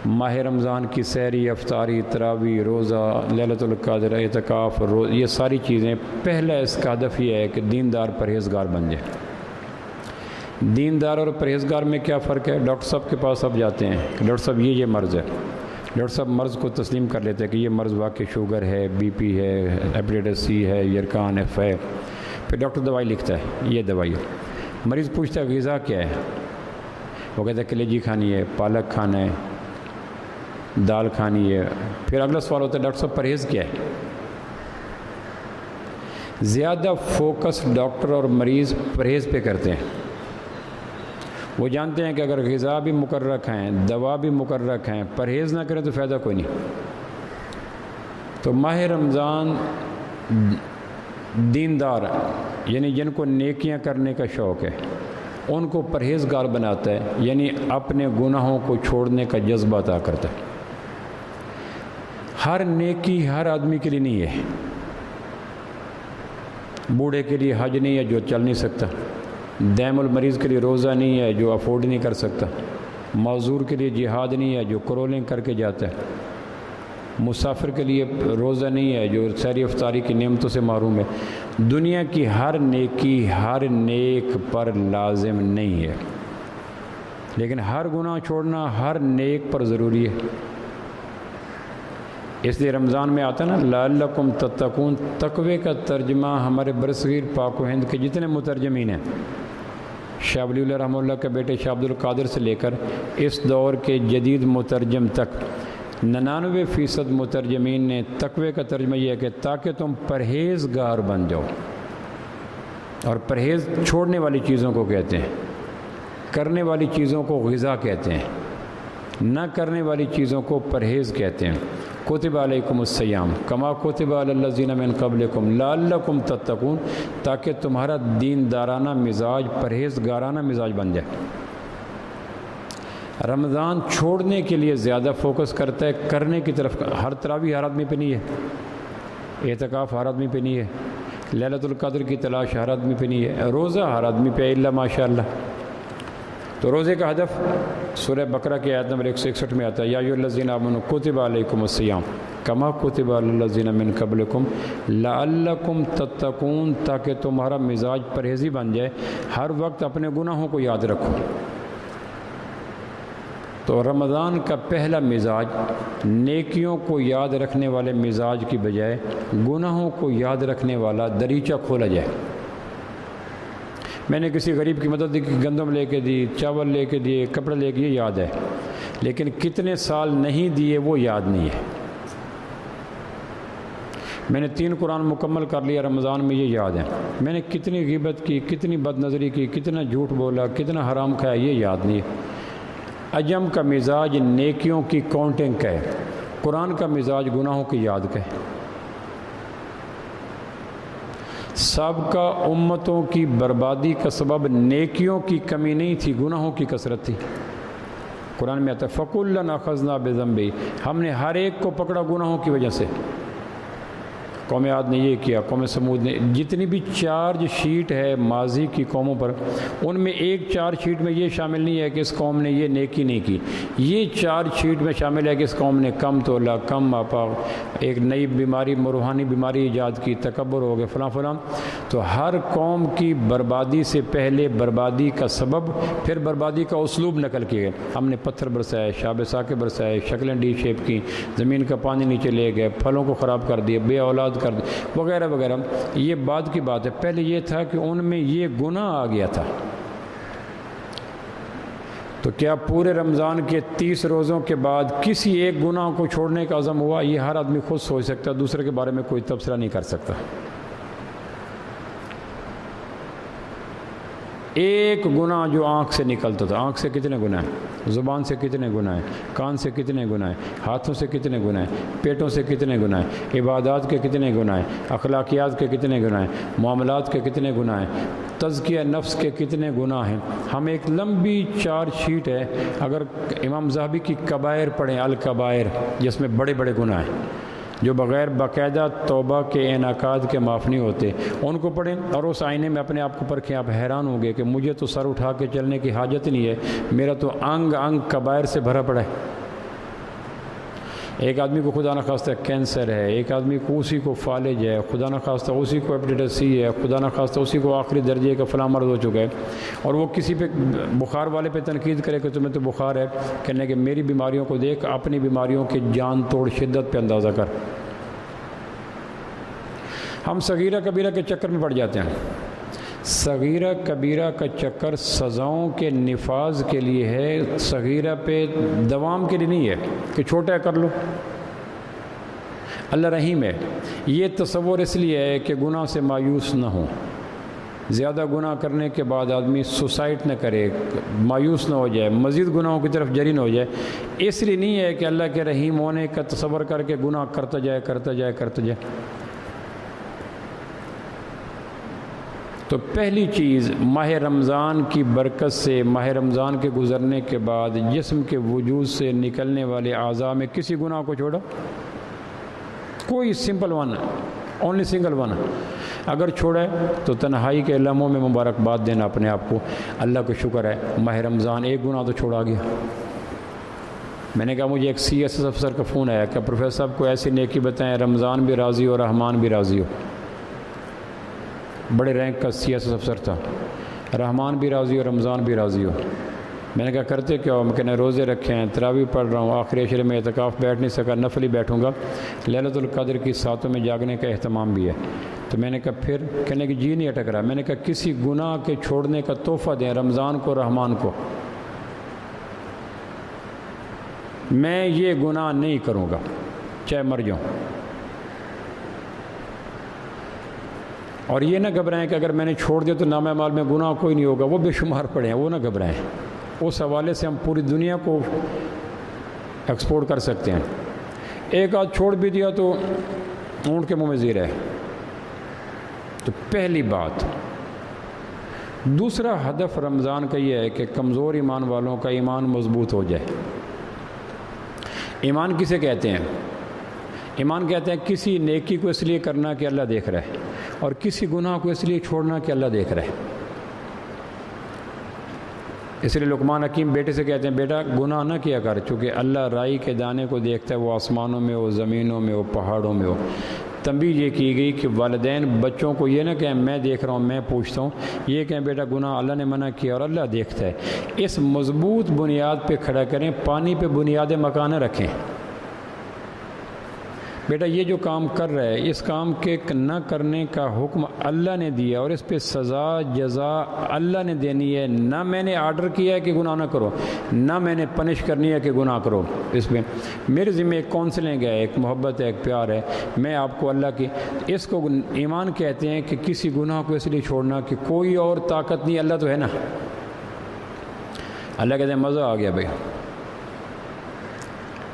ماہ رمضان کی سحری، افطاری، تراویح، روزہ، لیلۃ القدر، اعتکاف، یہ ساری چیزیں پہلا اس کا ہدف یہ ہے کہ دیندار پرہیزگار بن جائے. دیندار اور پرہیزگار میں کیا فرق ہے؟ ڈاکٹر صاحب کے پاس اب جاتے ہیں کہ ڈاکٹر صاحب یہ مرض ہے، ڈاکٹر صاحب مرض کو تسلیم کر لیتے ہیں کہ یہ مرض واقعی شوگر ہے، بی پی ہے، ہیپیٹائٹس سی ہے، یرکان ایف ہے، پھر ڈاکٹر دوائی لکھتا ہے، یہ دوائی ہے۔ مریض پوچھتا ہے غذا کیا ہے؟ وہ کہتا ہے کلیجی کھانی ہے، پالک کھانا ہے، دال کھانی ہے۔ پھر اگلا سوال ہوتا ہے ڈاکٹر صاحب پرہیز کیا ہے؟ زیادہ فوکس ڈاکٹر اور مریض پرہیز پہ کرتے ہیں۔ وہ جانتے ہیں کہ اگر غذا بھی مقررہ کھائیں، دوا بھی مقررہ کھائیں، پرہیز نہ کریں تو فائدہ کوئی نہیں۔ تو ماہ رمضان دیندار یعنی جن کو نیکیاں کرنے کا شوق ہے ان کو پرہیزگار بناتا ہے، یعنی اپنے گناہوں کو چھوڑنے کا جذبہ عطا کرتا ہے۔ ہر نیکی ہر آدمی کے لیے نہیں ہے۔ بوڑھے کے لیے حج نہیں ہے جو چل نہیں سکتا، دائم المریض کے لیے روزہ نہیں ہے جو افورڈ نہیں کر سکتا، معذور کے لیے جہاد نہیں ہے جو کرولنگ کر کے جاتا ہے، مسافر کے لیے روزہ نہیں ہے جو سحری افطاری کی نعمتوں سے محروم ہے۔ دنیا کی ہر نیکی ہر نیک پر لازم نہیں ہے، لیکن ہر گناہ چھوڑنا ہر نیک پر ضروری ہے۔ اس لیے رمضان میں آتا نا لعلکم تتقون، تقوی کا ترجمہ ہمارے برصغیر پاک و ہند کے جتنے مترجمین ہیں، شاہ ولی اللہ رحمہ اللہ کے بیٹے شاہ عبد القادر سے لے کر اس دور کے جدید مترجم تک 99% مترجمین نے تقوی کا ترجمہ یہ ہے کہ تاکہ تم پرہیزگار بن جاؤ، اور پرہیز چھوڑنے والی چیزوں کو کہتے ہیں، کرنے والی چیزوں کو غذا کہتے ہیں، نہ کرنے والی چیزوں کو پرہیز کہتے ہیں۔ کتب علیکم الصیام کما کتب علی الذین من قبلکم لعلکم تتقون، تاکہ تمہارا دیندارانہ مزاج پرہیزگارانہ مزاج بن جائے۔ رمضان چھوڑنے کے لیے زیادہ فوکس کرتا ہے، کرنے کی طرف ہر تراویح ہر آدمی پہ نہیں ہے، اعتکاف ہر آدمی پہ نہیں ہے، لیلۃ القدر کی تلاش ہر آدمی پہ نہیں ہے، روزہ ہر آدمی پہ الا ماشاء اللہ۔ تو روزے کا ہدف سورہ بقرہ کی آیت نمبر 161 میں آتا ہے یا ایھا الذین آمنوا کتب علیکم الصیام کما کتب علی الذین من قبلکم لعلکم تتقون، تاکہ تمہارا مزاج پرہیزی بن جائے، ہر وقت اپنے گناہوں کو یاد رکھو۔ تو رمضان کا پہلا مزاج نیکیوں کو یاد رکھنے والے مزاج کی بجائے گناہوں کو یاد رکھنے والا دریچہ کھولا جائے۔ میں نے کسی غریب کی مدد کی، گندم لے کے دی، چاول لے کے دیے، کپڑے لے کے، یہ یاد ہے، لیکن کتنے سال نہیں دیے وہ یاد نہیں ہے۔ میں نے 3 قرآن مکمل کر لیا رمضان میں، یہ یاد ہے۔ میں نے کتنی غیبت کی، کتنی بد نظری کی، کتنا جھوٹ بولا، کتنا حرام کھایا، یہ یاد نہیں ہے۔ عجم کا مزاج نیکیوں کی کاؤنٹنگ کا ہے، قرآن کا مزاج گناہوں کی یاد کا ہے۔ سابقہ امتوں کی بربادی کا سبب نیکیوں کی کمی نہیں تھی، گناہوں کی کثرت تھی۔ قرآن میں آتا ہے فَكُلًّا أَخَذْنَا بِذَنبِهِ، ہم نے ہر ایک کو پکڑا گناہوں کی وجہ سے۔ قوم عاد نے یہ کیا، قوم سمود نے، جتنی بھی چارج شیٹ ہے ماضی کی قوموں پر، ان میں ایک چارج شیٹ میں یہ شامل نہیں ہے کہ اس قوم نے یہ نیکی نہیں کی، یہ چارج شیٹ میں شامل ہے کہ اس قوم نے کم تولا، کم ماپا، ایک نئی بیماری، روحانی بیماری ایجاد کی، تکبر ہو گیا، فلاں فلاں۔ تو ہر قوم کی بربادی سے پہلے بربادی کا سبب، پھر بربادی کا اسلوب نقل کیے گئے۔ ہم نے پتھر برسائے، شاب ساکے برسائے، شکلیں ڈی شیپ کی، زمین کا پانی نیچے لے گئے، پھلوں کو خراب کر دیے، بے اولاد کر دی، وغیرہ وغیرہ۔ یہ بعد کی بات ہے، پہلے یہ تھا کہ ان میں یہ گناہ آ گیا تھا۔ تو کیا پورے رمضان کے 30 روزوں کے بعد کسی ایک گناہ کو چھوڑنے کا عزم ہوا؟ یہ ہر آدمی خود سوچ سکتا ہے، دوسرے کے بارے میں کوئی تبصرہ نہیں کر سکتا۔ ایک گناہ جو آنکھ سے نکلتا تھا، آنکھ سے کتنے گناہ ہیں، زبان سے کتنے گناہ ہیں، کان سے کتنے گناہ ہیں، ہاتھوں سے کتنے گناہ ہیں، پیٹوں سے کتنے گناہ ہیں، عبادات کے کتنے گناہ ہیں، اخلاقیات کے کتنے گناہ ہیں، معاملات کے کتنے گناہ ہیں، تزکیہ نفس کے کتنے گناہ ہیں۔ ہم ایک لمبی چارج شیٹ ہے، اگر امام ذہبی کی کبائر پڑھیں، الکبائر، جس میں بڑے بڑے گناہ ہیں جو بغیر باقاعدہ توبہ کے انعقاد کے معاف نہیں ہوتے، ان کو پڑھیں اور اس آئینے میں اپنے آپ کو پرکھیں۔ آپ حیران ہوں گے کہ مجھے تو سر اٹھا کے چلنے کی حاجت نہیں ہے، میرا تو انگ انگ کبائر سے بھرا پڑا ہے۔ ایک آدمی کو خدا نخواستہ کینسر ہے، ایک آدمی کو اسی کو فالج ہے، خدا نخواستہ اسی کو ہیپیٹائٹس سی ہے، خدا نخواستہ اسی کو آخری درجے کا فلاں مرض ہو چکا ہے، اور وہ کسی پہ بخار والے پہ تنقید کرے کہ تمہیں تو بخار ہے، کہنے کہ میری بیماریوں کو دیکھ، اپنی بیماریوں کے جان توڑ شدت پہ اندازہ کر۔ ہم صغیرہ کبیرہ کے چکر میں پڑ جاتے ہیں۔ صغیرہ کبیرہ کا چکر سزاؤں کے نفاذ کے لیے ہے، صغیرہ پہ دوام کے لیے نہیں ہے کہ چھوٹا کر لو۔ اللہ رحیم ہے۔ یہ تصور اس لیے ہے کہ گناہ سے مایوس نہ ہوں، زیادہ گناہ کرنے کے بعد آدمی سوسائڈ نہ کرے، مایوس نہ ہو جائے، مزید گناہوں کی طرف جری نہ ہو جائے۔ اس لیے نہیں ہے کہ اللہ کے رحیم ہونے کا تصور کر کے گناہ کرتا جائے۔ تو پہلی چیز، ماہ رمضان کی برکت سے، ماہ رمضان کے گزرنے کے بعد جسم کے وجود سے نکلنے والے اعضاء میں کسی گناہ کو چھوڑو، کوئی simple one, only single one. اگر چھوڑے تو تنہائی کے لمحوں میں مبارکباد دینا اپنے آپ کو، اللہ کو شکر ہے ماہ رمضان ایک گناہ تو چھوڑا گیا۔ میں نے کہا مجھے ایک CSS افسر کا فون آیا کہ پروفیسر صاحب کو ایسی نیکی بتائیں رمضان بھی راضی ہو، رحمان بھی راضی ہو۔ بڑے رینک کا CSS افسر تھا، رحمان بھی راضی ہو، رمضان بھی راضی ہو۔ میں نے کہا کرتے کیا ہو؟ میں روزے رکھے ہیں، تراویح پڑھ رہا ہوں، آخری عشرے میں اعتکاف بیٹھ نہیں سکا، نفل ہی بیٹھوں گا، لیلۃ القدر کی ساتوں میں جاگنے کا اہتمام بھی ہے۔ تو میں نے کہا پھر؟ کہنے کہ جی نہیں اٹک رہا۔ میں نے کہا کسی گناہ کے چھوڑنے کا تحفہ دیں رمضان کو، رحمان کو۔ میں یہ گناہ نہیں کروں گا چاہے مر جاؤں۔ اور یہ نہ گھبرائیں کہ اگر میں نے چھوڑ دیا تو نامہ اعمال میں گناہ کوئی نہیں ہوگا، وہ بے شمار پڑے ہیں، وہ نہ گھبرائیں۔ اس حوالے سے ہم پوری دنیا کو ایکسپورٹ کر سکتے ہیں۔ ایک آدھ چھوڑ بھی دیا تو اونٹ کے منہ میں زیر ہے۔ تو پہلی بات۔ دوسرا ہدف رمضان کا یہ ہے کہ کمزور ایمان والوں کا ایمان مضبوط ہو جائے۔ ایمان کسے کہتے ہیں؟ ایمان کہتے ہیں کسی نیکی کو اس لیے کرنا کہ اللہ دیکھ رہا ہے، اور کسی گناہ کو اس لیے چھوڑنا کہ اللہ دیکھ رہا ہے۔ اس لیے لقمان حکیم بیٹے سے کہتے ہیں بیٹا گناہ نہ کیا کر، چونکہ اللہ رائی کے دانے کو دیکھتا ہے، وہ آسمانوں میں ہو، زمینوں میں ہو، پہاڑوں میں ہو۔ تنبیہ یہ کی گئی کہ والدین بچوں کو یہ نہ کہیں میں دیکھ رہا ہوں، میں پوچھتا ہوں، یہ کہیں بیٹا گناہ اللہ نے منع کیا اور اللہ دیکھتا ہے۔ اس مضبوط بنیاد پہ کھڑا کریں، پانی پہ بنیاد مکانہ رکھیں۔ بیٹا یہ جو کام کر رہا ہے، اس کام کے نہ کرنے کا حکم اللہ نے دیا اور اس پہ سزا جزا اللہ نے دینی ہے، نہ میں نے آرڈر کیا ہے کہ گناہ نہ کرو، نہ میں نے پنش کرنی ہے کہ گناہ کرو۔ اس میں میرے ذمہ ایک کونسلنگ ہے، ایک محبت ہے، ایک پیار ہے۔ میں آپ کو اللہ کی، اس کو ایمان کہتے ہیں کہ کسی گناہ کو اس لیے چھوڑنا کہ کوئی اور طاقت نہیں، اللہ تو ہے نا۔ اللہ کہتے ہیں مزہ آ گیا بھائی۔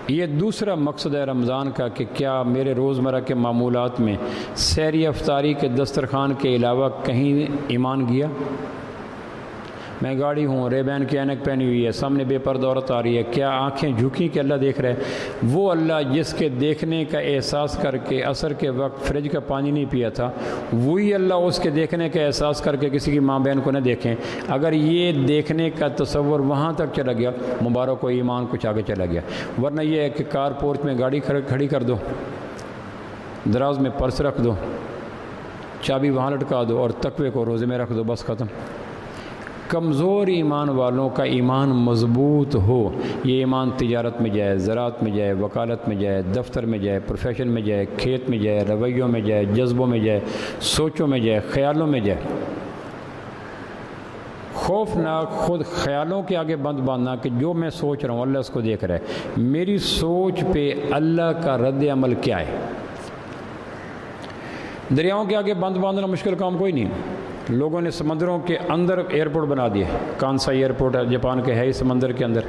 یہ دوسرا مقصد ہے رمضان کا کہ کیا میرے روزمرہ کے معمولات میں سحری افطاری کے دسترخوان کے علاوہ کہیں ایمان گیا؟ میں گاڑی ہوں، ریبین کی عینک پہنی ہوئی ہے، سامنے بے پردہ عورت آ رہی ہے، کیا آنکھیں جھکی کہ اللہ دیکھ رہے؟ وہ اللہ جس کے دیکھنے کا احساس کر کے عصر کے وقت فریج کا پانی نہیں پیا تھا، وہی اللہ اس کے دیکھنے کا احساس کر کے کسی کی ماں بہن کو نہ دیکھیں۔ اگر یہ دیکھنے کا تصور وہاں تک چلا گیا، مبارک کو ایمان کچھ آگے چلا گیا۔ ورنہ یہ ہے کہ کار پورچ میں گاڑی کھڑی کر دو، دراز میں پرس رکھ دو، چابی وہاں لٹکا دو اور تقوی کو روزے میں رکھ دو، بس ختم۔ کمزور ایمان والوں کا ایمان مضبوط ہو، یہ ایمان تجارت میں جائے، زراعت میں جائے، وکالت میں جائے، دفتر میں جائے، پروفیشن میں جائے، کھیت میں جائے، رویوں میں جائے، جذبوں میں جائے، سوچوں میں جائے، خیالوں میں جائے۔ خوفناک خود خیالوں کے آگے بند باندھنا کہ جو میں سوچ رہا ہوں اللہ اس کو دیکھ رہا ہے، میری سوچ پہ اللہ کا رد عمل کیا ہے۔ دریاؤں کے آگے بند باندھنا مشکل کام کوئی نہیں۔ لوگوں نے سمندروں کے اندر ایئرپورٹ بنا دیے، کانسائی ایئرپورٹ ہے جاپان کے، ہے ہی سمندر کے اندر۔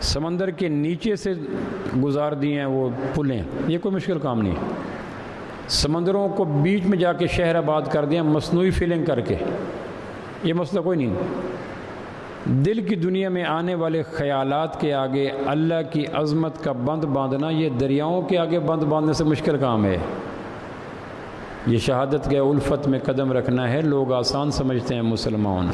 سمندر کے نیچے سے گزار دیے ہیں وہ پلیں، یہ کوئی مشکل کام نہیں۔ سمندروں کو بیچ میں جا کے شہر آباد کر دیا مصنوعی فیلنگ کر کے، یہ مسئلہ کوئی نہیں۔ دل کی دنیا میں آنے والے خیالات کے آگے اللہ کی عظمت کا بند باندھنا، یہ دریاؤں کے آگے بند باندھنے سے مشکل کام ہے۔ یہ شہادت کے الفت میں قدم رکھنا ہے، لوگ آسان سمجھتے ہیں مسلمان۔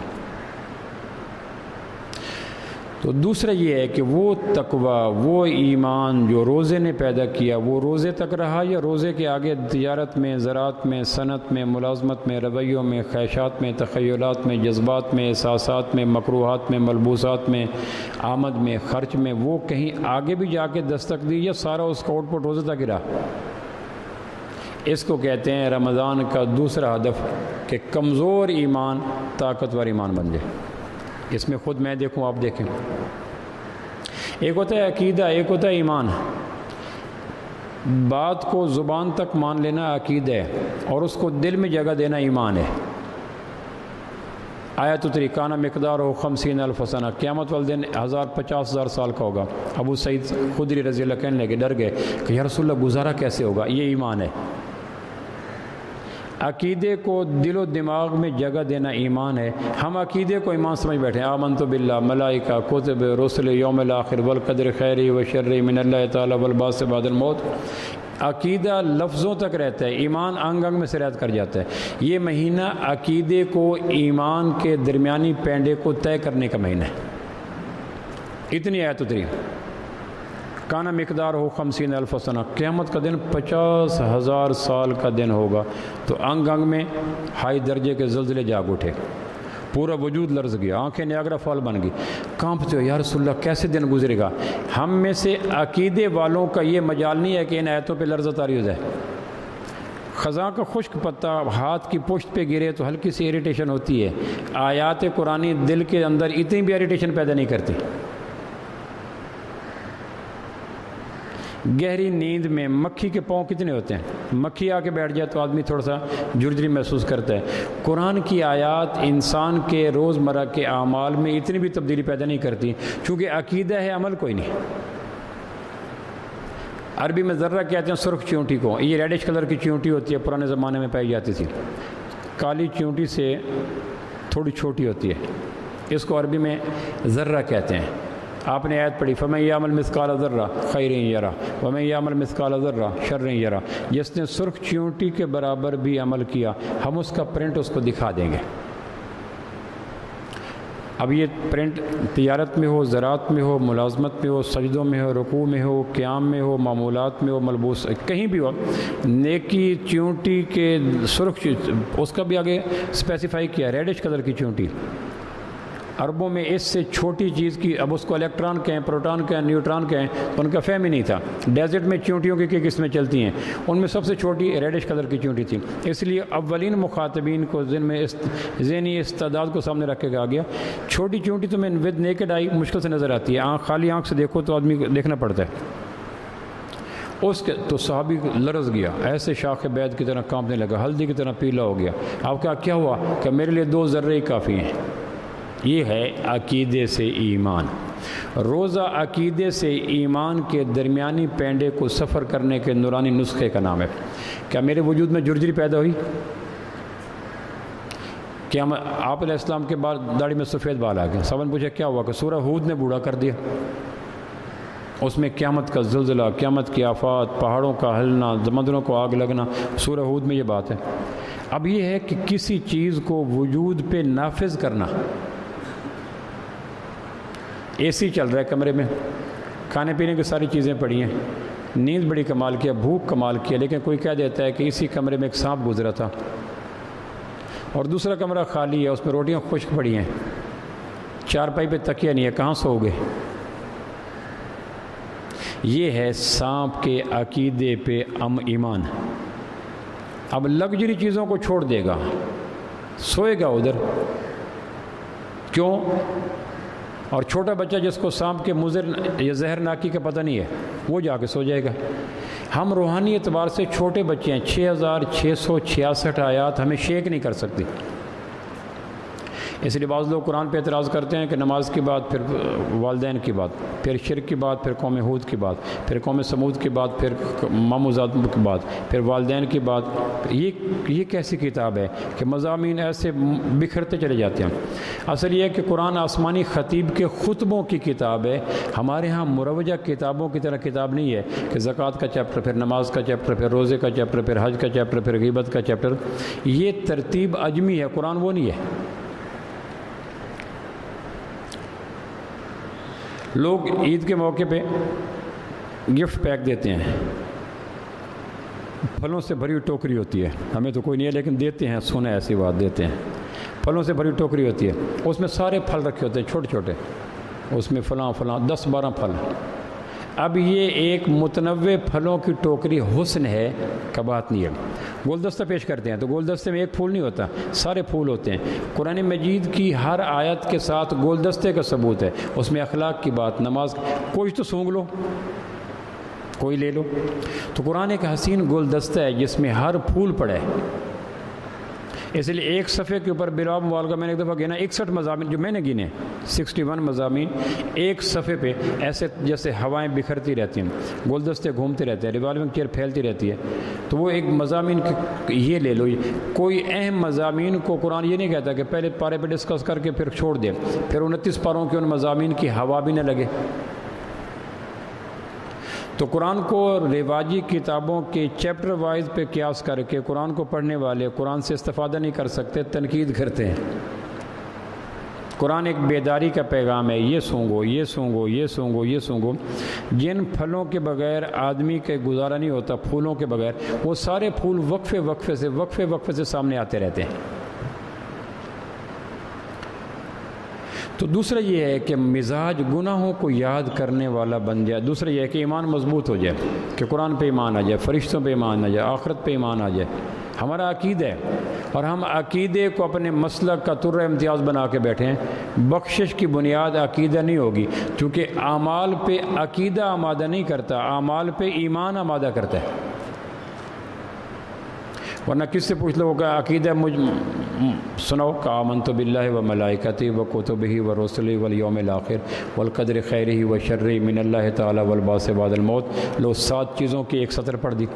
تو دوسرا یہ ہے کہ وہ تقوی، وہ ایمان جو روزے نے پیدا کیا وہ روزے تک رہا، یا روزے کے آگے تجارت میں، زراعت میں، صنعت میں، ملازمت میں، رویوں میں، خواہشات میں، تخیلات میں، جذبات میں، احساسات میں، مکروہات میں، ملبوسات میں، آمد میں، خرچ میں، وہ کہیں آگے بھی جا کے دستک دی، یا سارا اس کا آؤٹ پٹ روزے تک ہی رہا؟ اس کو کہتے ہیں رمضان کا دوسرا ہدف کہ کمزور ایمان طاقتور ایمان بن جائے۔ اس میں خود میں دیکھوں، آپ دیکھیں، ایک ہوتا ہے عقیدہ، ایک ہوتا ہے ایمان۔ بات کو زبان تک مان لینا عقیدہ ہے، اور اس کو دل میں جگہ دینا ایمان ہے۔ آیت اتری کانا مقدار ہو 50,000 سنہ، قیامت والے دن 50,000 سال کا ہوگا۔ ابو سعید خدری رضی اللہ کہنے لگے، ڈر گئے کہ یا رسول اللہ گزارا کیسے ہوگا؟ یہ ایمان ہے۔ عقیدے کو دل و دماغ میں جگہ دینا ایمان ہے۔ ہم عقیدے کو ایمان سمجھ بیٹھے ہیں، آمنت باللہ، ملائکہ، کتب، رسل، یوم الاخر، والقدر خیری و شرری من اللہ تعالی والبعث بعد الموت۔ عقیدہ لفظوں تک رہتا ہے، ایمان انگ انگ میں سرایت کر جاتا ہے۔ یہ مہینہ عقیدے کو ایمان کے درمیانی پینڈے کو طے کرنے کا مہینہ ہے۔ اتنی آیت اتری، کانا مقدار ہو 50,000 سنہ، قیامت کا دن 50,000 سال کا دن ہوگا۔ تو انگ انگ میں ہائی درجے کے زلزلے جاگ اٹھے، پورا وجود لرز گیا، آنکھیں نیاگرا فال بن گئی، کانپتے ہو یا رسول اللہ کیسے دن گزرے گا؟ ہم میں سے عقیدے والوں کا یہ مجال نہیں ہے کہ ان آیتوں پہ لرزہ طاری ہو جائے۔ خزاں کا خشک پتہ ہاتھ کی پشت پہ گرے تو ہلکی سی ایریٹیشن ہوتی ہے، آیات قرآنی دل کے اندر اتنی بھی ایریٹیشن پیدا نہیں کرتی۔ گہری نیند میں مکھی کے پاؤں کتنے ہوتے ہیں؟ مکھی آ کے بیٹھ جائے تو آدمی تھوڑا سا جھرجھری محسوس کرتا ہے۔ قرآن کی آیات انسان کے روزمرہ کے اعمال میں اتنی بھی تبدیلی پیدا نہیں کرتی، چونکہ عقیدہ ہے، عمل کوئی نہیں۔ عربی میں ذرہ کہتے ہیں سرخ چیونٹی کو، یہ ریڈش کلر کی چیونٹی ہوتی ہے، پرانے زمانے میں پائی جاتی تھی، کالی چیونٹی سے تھوڑی چھوٹی ہوتی ہے، اس کو عربی میں ذرہ کہتے ہیں۔ آپ نے آیت پڑھی فَمَن يَعْمَلْ مِثْقَالَ ذَرَّةٍ خَيْرًا يَرَهُ وَمَن يَعْمَلْ مِثْقَالَ ذَرَّةٍ شَرًّا يَرَهُ، جس نے سرخ چیونٹی کے برابر بھی عمل کیا ہم اس کا پرنٹ اس کو دکھا دیں گے۔ اب یہ پرنٹ تجارت میں ہو، زراعت میں ہو، ملازمت میں ہو، سجدوں میں ہو، رکوع میں ہو، قیام میں ہو، معمولات میں ہو، ملبوس کہیں بھی ہو، نیکی چیونٹی کے سرخ اس کا بھی آگے اسپیسیفائی کیا، ریڈش کلر کی چیونٹی۔ عربوں میں اس سے چھوٹی چیز کی، اب اس کو الیکٹران کہیں، پروٹون کہیں، نیوٹران کہیں، تو ان کا فہم ہی نہیں تھا۔ ڈیزرٹ میں چیونٹیوں کی کئی قسمیں چلتی ہیں، ان میں سب سے چھوٹی ریڈش کلر کی چیونٹی تھی، اس لیے اولین مخاطبین کو ذہنی استعداد کو سامنے رکھ کے کہا گیا چھوٹی چیونٹی تو میں ود نیکڈ آئی مشکل سے نظر آتی ہے، خالی آنکھ سے دیکھو تو آدمی دیکھنا پڑتا ہے۔ اس کے تو صحابی لرز گیا، ایسے شاخ بیض کی طرح کانپنے لگا، ہلدی کی طرح پیلا ہو گیا۔ آپ کا کیا ہوا؟ کہ میرے لیے 2 ذرے ہی کافی ہیں۔ یہ ہے عقیدے سے ایمان۔ روزہ عقیدے سے ایمان کے درمیانی پینڈے کو سفر کرنے کے نورانی نسخے کا نام ہے۔ کیا میرے وجود میں جھرجھری پیدا ہوئی؟ کیا آپ علیہ السلام کے بعد داڑھی میں سفید بال آ گئے؟ سوال پوچھا کیا ہوا؟ کہ سورہ ہود نے بوڑھا کر دیا، اس میں قیامت کا زلزلہ، قیامت کی آفات، پہاڑوں کا ہلنا، سمندروں کو آگ لگنا، سورہ ہود میں یہ بات ہے۔ اب یہ ہے کہ کسی چیز کو وجود پہ نافذ کرنا۔ اے سی چل رہا ہے کمرے میں، کھانے پینے کی ساری چیزیں پڑی ہیں، نیند بڑی کمال کیا، بھوک کمال کیا، لیکن کوئی کہہ دیتا ہے کہ اسی کمرے میں ایک سانپ گزرا تھا اور دوسرا کمرہ خالی ہے، اس میں روٹیاں خشک پڑی ہیں، چارپائی پہ تکیہ نہیں ہے، کہاں سو گے؟ یہ ہے سانپ کے عقیدے پہ ایمان۔ اب لگژری چیزوں کو چھوڑ دے گا، سوئے گا ادھر، کیوں؟ اور چھوٹا بچہ جس کو سانپ کے مضر یا زہرناکی کا پتہ نہیں ہے وہ جا کے سو جائے گا۔ ہم روحانی اعتبار سے چھوٹے بچے ہیں، 6,666 آیات ہمیں شیک نہیں کر سکتی۔ اس لیے بعض لوگ قرآن پہ اعتراض کرتے ہیں کہ نماز کے بعد پھر والدین کی بات، پھر شرک کی بات، پھر قوم ہود کی بات، پھر قوم سمود کی بات، پھر ماموزاد کی بات، پھر والدین کی بات۔ یہ کیسی کتاب ہے کہ مضامین ایسے بکھرتے چلے جاتے ہیں؟ اصل یہ ہے کہ قرآن آسمانی خطیب کے خطبوں کی کتاب ہے، ہمارے ہاں مروجہ کتابوں کی طرح کتاب نہیں ہے کہ زکوٰۃ کا چیپٹر، پھر نماز کا چیپٹر، پھر روزے کا چیپٹر، پھر حج کا چیپٹر، پھر غیبت کا چیپٹر۔ یہ ترتیب عجمی ہے، قرآن وہ نہیں ہے۔ لوگ عید کے موقع پہ گفٹ پیک دیتے ہیں، پھلوں سے بھری ہوئی ٹوکری ہوتی ہے، ہمیں تو کوئی نہیں ہے لیکن دیتے ہیں، سنا ایسی بات، دیتے ہیں، پھلوں سے بھری ٹوکری ہوتی ہے، اس میں سارے پھل رکھے ہوتے ہیں چھوٹے چھوٹے، اس میں فلاں 10-12 پھل۔ اب یہ ایک متنوع پھلوں کی ٹوکری حسن ہے، کبات نہیں ہے۔ گلدستہ پیش کرتے ہیں تو گلدستے میں ایک پھول نہیں ہوتا، سارے پھول ہوتے ہیں۔ قرآن مجید کی ہر آیت کے ساتھ گلدستے کا ثبوت ہے، اس میں اخلاق کی بات، نماز، کوئی تو سونگ لو، کوئی لے لو۔ تو قرآن ایک حسین گلدستہ ہے جس میں ہر پھول پڑا ہے۔ اس لیے ایک صفحے کے اوپر بلا مبالغہ میں نے ایک دفعہ گنا 61 مضامین جو میں نے گنے، 61 مضامین ایک صفحے پہ، ایسے جیسے ہوائیں بکھرتی رہتی ہیں، گلدستے گھومتے رہتے ہیں، ریوالونگ چیئر پھیلتی رہتی ہے۔ تو وہ ایک مضامین یہ لے لو، کوئی اہم مضامین کو قرآن یہ نہیں کہتا کہ پہلے پارے پہ ڈسکس کر کے پھر چھوڑ دے، پھر 29 پاروں کے ان مضامین کی ہوا بھی نہ لگے۔ تو قرآن کو رواجی کتابوں کے چیپٹر وائز پہ قیاس کر کے قرآن کو پڑھنے والے قرآن سے استفادہ نہیں کر سکتے، تنقید کرتے ہیں۔ قرآن ایک بیداری کا پیغام ہے، یہ سونگو، یہ سونگو، یہ سونگو، یہ سونگو۔ جن پھلوں کے بغیر آدمی کے گزارا نہیں ہوتا، پھولوں کے بغیر، وہ سارے پھول وقفے سے سامنے آتے رہتے ہیں۔ تو دوسرا یہ ہے کہ مزاج گناہوں کو یاد کرنے والا بن جائے، دوسرا یہ ہے کہ ایمان مضبوط ہو جائے، کہ قرآن پہ ایمان آ جائے، فرشتوں پہ ایمان آ جائے، آخرت پہ ایمان آ جائے۔ ہمارا عقیدہ ہے اور ہم عقیدے کو اپنے مسلک کا طر امتیاز بنا کے بیٹھے ہیں۔ بخشش کی بنیاد عقیدہ نہیں ہوگی، کیونکہ اعمال پہ عقیدہ آمادہ نہیں کرتا، اعمال پہ ایمان آمادہ کرتا ہے۔ ورنہ کس سے پوچھ لو کہ عقیدہ سنو کہ آمنت باللہ و ملائکتہ و کتبہ و رسلہ والیوم الاخر والقدر خیرہ و شرہ من اللہ تعالی والبعث بعد الموت، لو 7 چیزوں کی ایک سطر پڑھ دی۔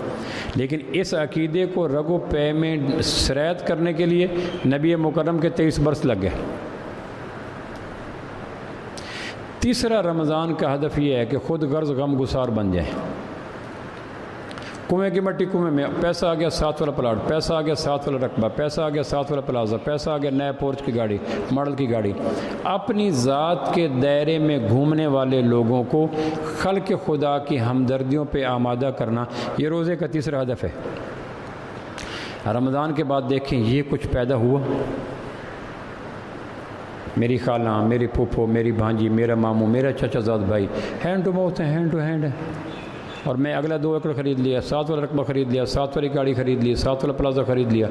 لیکن اس عقیدے کو رگ و پے میں سرایت کرنے کے لیے نبی مکرم کے 23 برس لگ گئے۔ تیسرا رمضان کا ہدف یہ ہے کہ خود غرض غم گسار بن جائیں۔ کنویں کی مٹی کنویں میں، پیسہ آ گیا 7 والا پلاٹ، پیسہ آ گیا 7 والا رقبہ، پیسہ آ گیا 7 والا پلازہ، پیسہ آ گیا نئے پورچ کی گاڑی، ماڈل کی گاڑی۔ اپنی ذات کے دائرے میں گھومنے والے لوگوں کو خلق خدا کی ہمدردیوں پہ آمادہ کرنا، یہ روزے کا تیسرا ہدف ہے۔ رمضان کے بعد دیکھیں یہ کچھ پیدا ہوا، میری خالہ، میری پھوپھو، میری بھانجی، میرا ماموں، میرا چچا زاد بھائی، ہینڈ ٹو ماؤتھ ہے، ہینڈ ٹو ہینڈ ہے، اور میں اگلا 2 ایکڑ خرید لیا، 7 والا رقبہ خرید لیا، 7 والی گاڑی خرید لی، 7 والا پلازہ خرید لیا،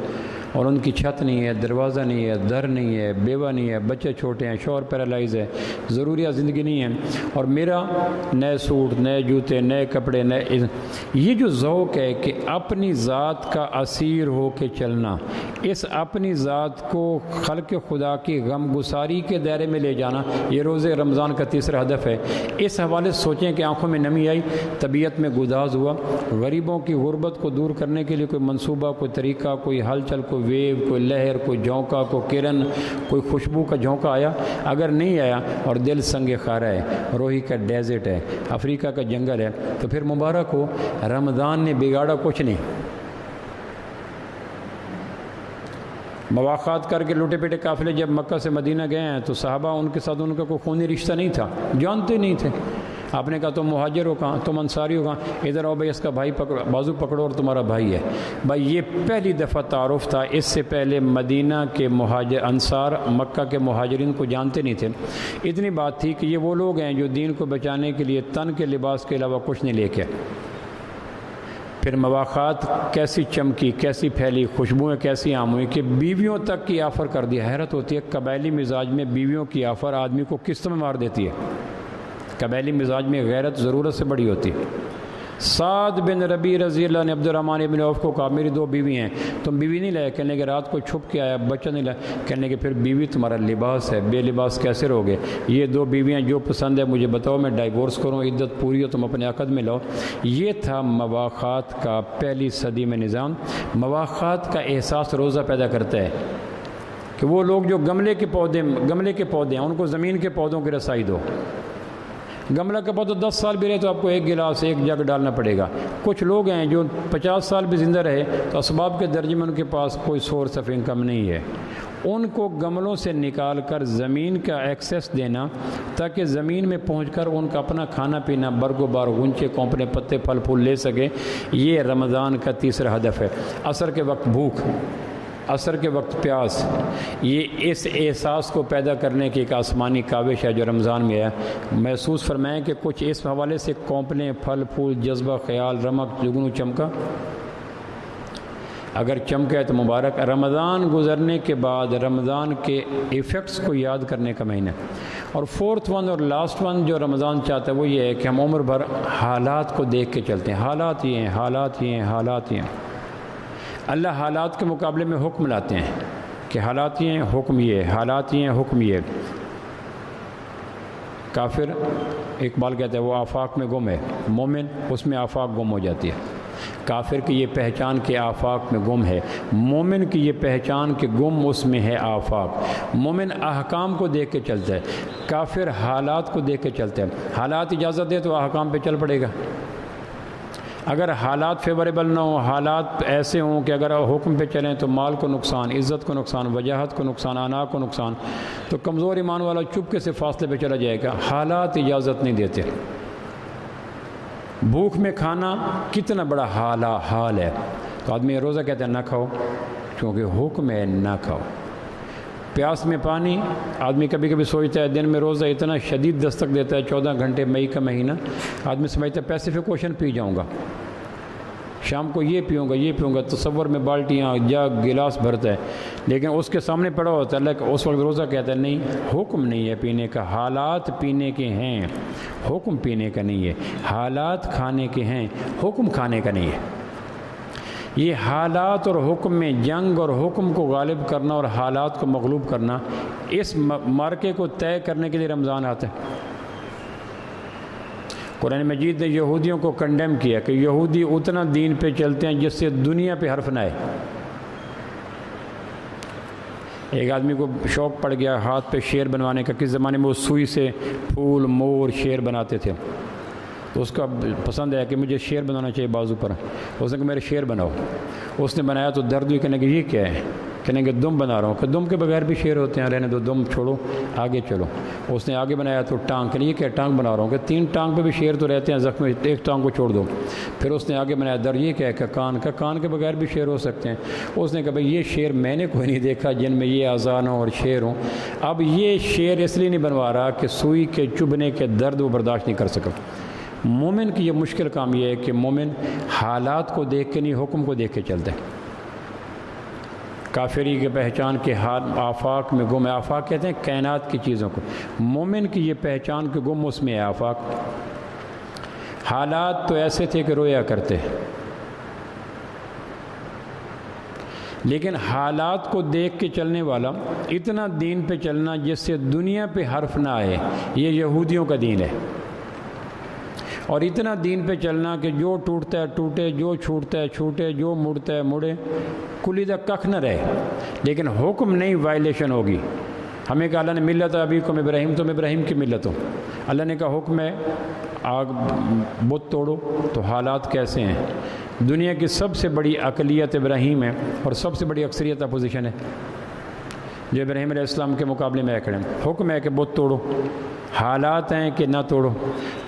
اور ان کی چھت نہیں ہے، دروازہ نہیں ہے، در نہیں ہے، بیوہ نہیں ہے، بچے چھوٹے ہیں، شوہر پیرالائز ہے، ضروریات زندگی نہیں ہے، اور میرا نئے سوٹ، نئے جوتے، نئے کپڑے، نئے، یہ جو ذوق ہے کہ اپنی ذات کا اسیر ہو کے چلنا، اس اپنی ذات کو خلق خدا کی غم گساری کے دائرے میں لے جانا، یہ روزے رمضان کا تیسرا ہدف ہے۔ اس حوالے سے سوچیں کہ آنکھوں میں نمی آئی، طبیعت میں گداز ہوا، غریبوں کی غربت کو دور کرنے کے لیے کوئی منصوبہ، کوئی طریقہ، کوئی ہلچل، کوئی ویو، کوئی لہر، کوئی جھونکا، کوئی کرن، کوئی خوشبو کا جھونکا آیا؟ اگر نہیں آیا اور دل سنگ خارہ ہے، روہی کا ڈیزرٹ ہے، افریقہ کا جنگل ہے، تو پھر مبارک ہو، رمضان نے بگاڑا کچھ نہیں۔ مواخات کر کے لوٹے پیٹے قافلے جب مکہ سے مدینہ گئے ہیں تو صحابہ ان کے ساتھ ان کا کوئی خونی رشتہ نہیں تھا، جانتے نہیں تھے۔ آپ نے کہا تم مہاجر ہو کہاں، تم انصاری ہو کہاں، ادھر آؤ بھائی، اس کا بھائی پکڑو، بازو پکڑو اور تمہارا بھائی ہے۔ بھائی یہ پہلی دفعہ تعارف تھا، اس سے پہلے مدینہ کے مہاجر انصار مکہ کے مہاجرین کو جانتے نہیں تھے۔ اتنی بات تھی کہ یہ وہ لوگ ہیں جو دین کو بچانے کے لیے تن کے لباس کے علاوہ کچھ نہیں لے کے۔ پھر مواخات کیسی چمکی، کیسی پھیلی، خوشبوئیں کیسی عام ہوئی کہ بیویوں تک کی آفر کر دی۔ حیرت ہوتی ہے قبائلی مزاج میں بیویوں کی آفر آدمی کو قسط میں مار دیتی ہے۔ قبائلی مزاج میں غیرت ضرورت سے بڑی ہوتی ہے۔ سعد بن ربیع رضی اللہ نے عبد الرحمن بن عوف کو کہا میری 2 بیوی ہیں، تم بیوی نہیں لائے؟ کہنے کہ رات کو چھپ کے آیا، بچہ نہیں لائے۔ کہنے کہ پھر بیوی تمہارا لباس ہے، بے لباس کیسے رہو گے؟ یہ 2 بیویاں جو پسند ہے مجھے بتاؤ، میں ڈائیورس کروں، عدت پوری ہو تم اپنے عقد میں لاؤ۔ یہ تھا مواخات کا پہلی صدی میں نظام۔ مواخات کا احساس روزہ پیدا کرتا ہے کہ وہ لوگ جو گملے کے پودے ہیں ان کو زمین کے پودوں کی رسائی دو۔ گملہ کا پودا 10 سال بھی رہے تو آپ کو 1 گلاس 1 جگ ڈالنا پڑے گا۔ کچھ لوگ ہیں جو 50 سال بھی زندہ رہے تو اسباب کے درجے میں ان کے پاس کوئی سورس آف انکم نہیں ہے، ان کو گملوں سے نکال کر زمین کا ایکسیس دینا تاکہ زمین میں پہنچ کر ان کا اپنا کھانا پینا برگ و بار غنچے کونپنے پتے پھل پھول لے سکے، یہ رمضان کا تیسرا ہدف ہے۔ عصر کے وقت بھوک، عصر کے وقت پیاس، یہ اس احساس کو پیدا کرنے کی ایک آسمانی کاوش ہے جو رمضان میں ہے۔ محسوس فرمائیں کہ کچھ اس حوالے سے کونپنے پھل پھول، جذبہ، خیال، رمق، جگنو چمکا؟ اگر چمکا ہے تو مبارک۔ رمضان گزرنے کے بعد رمضان کے ایفیکٹس کو یاد کرنے کا مہینہ، اور فورتھ ون اور لاسٹ ون جو رمضان چاہتا ہے وہ یہ ہے کہ ہم عمر بھر حالات کو دیکھ کے چلتے ہیں۔ حالات یہ ہیں، حالات یہ ہیں، حالات یہ ہیں۔ اللہ حالات کے مقابلے میں حکم لاتے ہیں کہ حالات یہ ہیں، حکم یہ ہے، حالات یہ ہیں، حکم یہ ہے۔ کافر اقبال کہتا ہے وہ آفاق میں گم ہے، مومن اس میں آفاق گم ہو جاتی ہے۔ کافر کی یہ پہچان کہ آفاق میں گم ہے، مومن کی یہ پہچان کہ گم اس میں ہے آفاق۔ مومن احکام کو دیکھ کے چلتا ہے، کافر حالات کو دیکھ کے چلتا ہے۔ حالات اجازت دے تو احکام پہ چل پڑے گا۔ اگر حالات فیوریبل نہ ہوں، حالات ایسے ہوں کہ اگر حکم پہ چلیں تو مال کو نقصان، عزت کو نقصان، وجاہت کو نقصان، انا کو نقصان، تو کمزور ایمان والا چپکے سے فاصلے پہ چلا جائے گا۔ حالات اجازت نہیں دیتے۔ بھوک میں کھانا کتنا بڑا حال ہے، تو آدمی روزہ کہتا ہے نہ کھاؤ کیونکہ حکم ہے نہ کھاؤ۔ پیاس میں پانی، آدمی کبھی کبھی سوچتا ہے دن میں روزہ اتنا شدید دستک دیتا ہے 14 گھنٹے، مئی کا مہینہ، آدمی سمجھتا ہے پیسیفک اوشن پی جاؤں گا، شام کو یہ پیوں گا، یہ پیوں گا، تصور میں بالٹیاں جگ گلاس بھرتا ہے، لیکن اس کے سامنے پڑا ہوتا ہے اللہ کہ اس وقت روزہ کہتا ہے نہیں، حکم نہیں ہے پینے کا، حالات پینے کے ہیں، حکم پینے کا نہیں ہے۔ حالات کھانے کے ہیں، حکم کھانے کا نہیں ہے۔ یہ حالات اور حکم میں جنگ اور حکم کو غالب کرنا اور حالات کو مغلوب کرنا، اس مارکے کو طے کرنے کے لیے رمضان آتا ہے۔ قرآن مجید نے یہودیوں کو کنڈیم کیا کہ یہودی اتنا دین پہ چلتے ہیں جس سے دنیا پہ حرف نہ آئے۔ ایک آدمی کو شوق پڑ گیا ہاتھ پہ شیر بنوانے کا، کس زمانے میں وہ سوئی سے پھول مور شیر بناتے تھے، تو اس کا پسند ہے کہ مجھے شیر بنانا چاہیے بازو پر۔ اس نے کہا میرے شیر بناؤ، اس نے بنایا تو درد ہوئی، کہنے کہ یہ کیا ہے، کہنے کہ دم بنا رہا ہوں، کہ دم کے بغیر بھی شیر ہوتے ہیں، رہنے دو، دم چھوڑو آگے چلو۔ اس نے آگے بنایا تو ٹانگ، کہ یہ کیا ٹانگ بنا رہا ہوں، کہ 3 ٹانگ پہ بھی شیر تو رہتے ہیں زخم، ایک ٹانگ کو چھوڑ دو۔ پھر اس نے آگے بنایا در، یہ کیا ہے، کہ کان کے بغیر بھی شیر ہو سکتے ہیں۔ اس نے کہا بھائی یہ شیر میں نے کوئی نہیں دیکھا جن میں یہ اذان ہوں اور شیر ہوں۔ اب یہ شیر اس لیے نہیں بنوا رہا کہ سوئی کے چبھنے کے درد وہ برداشت نہیں کر سکا۔ مومن کی یہ مشکل کام یہ ہے کہ مومن حالات کو دیکھ کے نہیں، حکم کو دیکھ کے چلتا ہے۔ کافری کی پہچان کے آفاق میں گم ہے، آفاق کہتے ہیں کائنات کی چیزوں کو، مومن کی یہ پہچان کہ گم اس میں ہے آفاق۔ حالات تو ایسے تھے کہ رویا کرتے، لیکن حالات کو دیکھ کے چلنے والا، اتنا دین پہ چلنا جس سے دنیا پہ حرف نہ آئے، یہ یہودیوں کا دین ہے۔ اور اتنا دین پہ چلنا کہ جو ٹوٹتا ہے ٹوٹے، جو چھوٹتا ہے چھوٹے، جو مڑتا ہے مڑے، کلیدہ ککھ نہ رہے، لیکن حکم نہیں وائلیشن ہوگی۔ ہمیں کہا اللہ نے ملت ابیکم ابراہیم، تم ابراہیم کی ملت ہو۔ اللہ نے کہا حکم ہے آگ بت توڑو، تو حالات کیسے ہیں؟ دنیا کی سب سے بڑی اقلیت ابراہیم ہے اور سب سے بڑی اکثریت اپوزیشن ہے جو ابراہیم علیہ السلام کے مقابلے میں کھڑے ہیں۔ حکم ہے کہ بت توڑو، حالات ہیں کہ نہ توڑو۔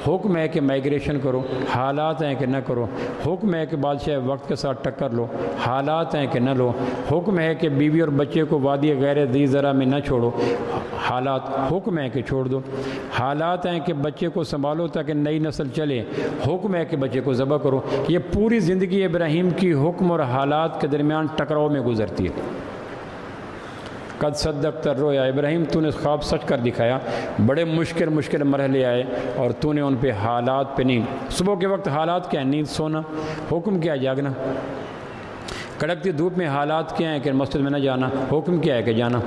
حکم ہے کہ مائگریشن کرو، حالات ہیں کہ نہ کرو۔ حکم ہے کہ بادشاہ وقت کے ساتھ ٹکر لو، حالات ہیں کہ نہ لو۔ حکم ہے کہ بیوی اور بچے کو وادی غیر ذی زرع میں نہ چھوڑو، حالات۔ حکم ہے کہ چھوڑ دو، حالات ہیں کہ بچے کو سنبھالو تاکہ نئی نسل چلے، حکم ہے کہ بچے کو ذبح کرو۔ یہ پوری زندگی ابراہیم کی حکم اور حالات کے درمیان ٹکراؤ میں گزرتی ہے۔ قد صدقت الرؤیا، ابراہیم تو نے خواب سچ کر دکھایا، بڑے مشکل مرحلے آئے اور تو نے ان پہ حالات پہ نہیں۔ صبح کے وقت حالات کیا ہے؟ نیند، سونا۔ حکم کیا ہے؟ جاگنا۔ کڑکتی دھوپ میں حالات کیا ہیں کہ مسجد میں نہ جانا، حکم کیا ہے کہ جانا۔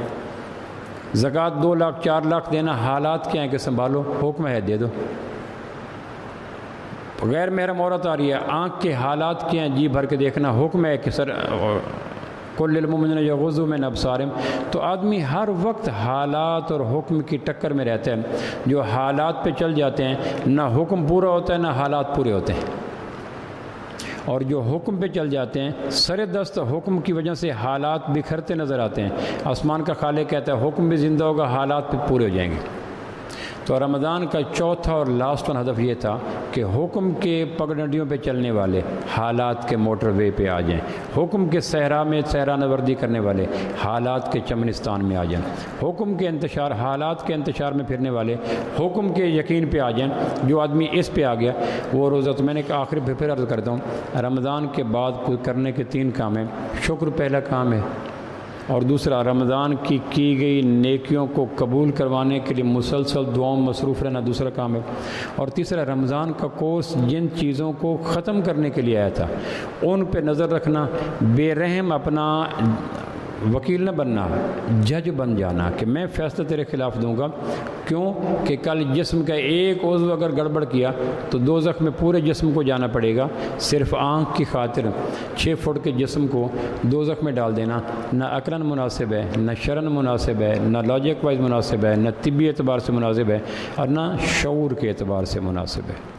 زکوٰۃ 2 لاکھ 4 لاکھ دینا، حالات کیا ہیں کہ سنبھالو، حکم ہے دے دو۔ غیر محرم عورت آ رہی ہے، آنکھ کے حالات کیا ہیں؟ جی بھر کے دیکھنا، حکم ہے کہ سر کل للمؤمنین یغضوا من ابصارہم۔ تو آدمی ہر وقت حالات اور حکم کی ٹکر میں رہتا ہے۔ جو حالات پہ چل جاتے ہیں، نہ حکم پورا ہوتا ہے نہ حالات پورے ہوتے ہیں۔ اور جو حکم پہ چل جاتے ہیں سر دست حکم کی وجہ سے حالات بکھرتے نظر آتے ہیں. آسمان کا خالق کہتا ہے حکم بھی زندہ ہوگا، حالات بھی پورے ہو جائیں گے. تو رمضان کا چوتھا اور لاسٹ ہدف یہ تھا کہ حکم کے پگڈنڈیوں پہ چلنے والے حالات کے موٹر وے پہ آ جائیں، حکم کے صحرا میں صحرا نوردی کرنے والے حالات کے چمنستان میں آ جائیں، حکم کے انتشار حالات کے انتشار میں پھرنے والے حکم کے یقین پہ آ جائیں. جو آدمی اس پہ آ گیا وہ روزہ، تو میں نے کہا آخری پھر عرض کرتا ہوں، رمضان کے بعد کوئی کرنے کے 3 کام ہیں. شکر پہلا کام ہے، اور دوسرا رمضان کی گئی نیکیوں کو قبول کروانے کے لیے مسلسل دعاؤں میں مصروف رہنا دوسرا کام ہے. اور تیسرا رمضان کا کورس جن چیزوں کو ختم کرنے کے لیے آیا تھا ان پہ نظر رکھنا، بے رحم اپنا وکیل نہ بننا، جج بن جانا کہ میں فیصلہ تیرے خلاف دوں گا. کیوں کہ کل جسم کا ایک عضو اگر گڑبڑ کیا تو دوزخ میں پورے جسم کو جانا پڑے گا. صرف آنکھ کی خاطر 6 فٹ کے جسم کو دوزخ میں ڈال دینا نہ عقلاً مناسب ہے، نہ شرعاً مناسب ہے، نہ لاجک وائز مناسب ہے، نہ طبی اعتبار سے مناسب ہے، اور نہ شعور کے اعتبار سے مناسب ہے.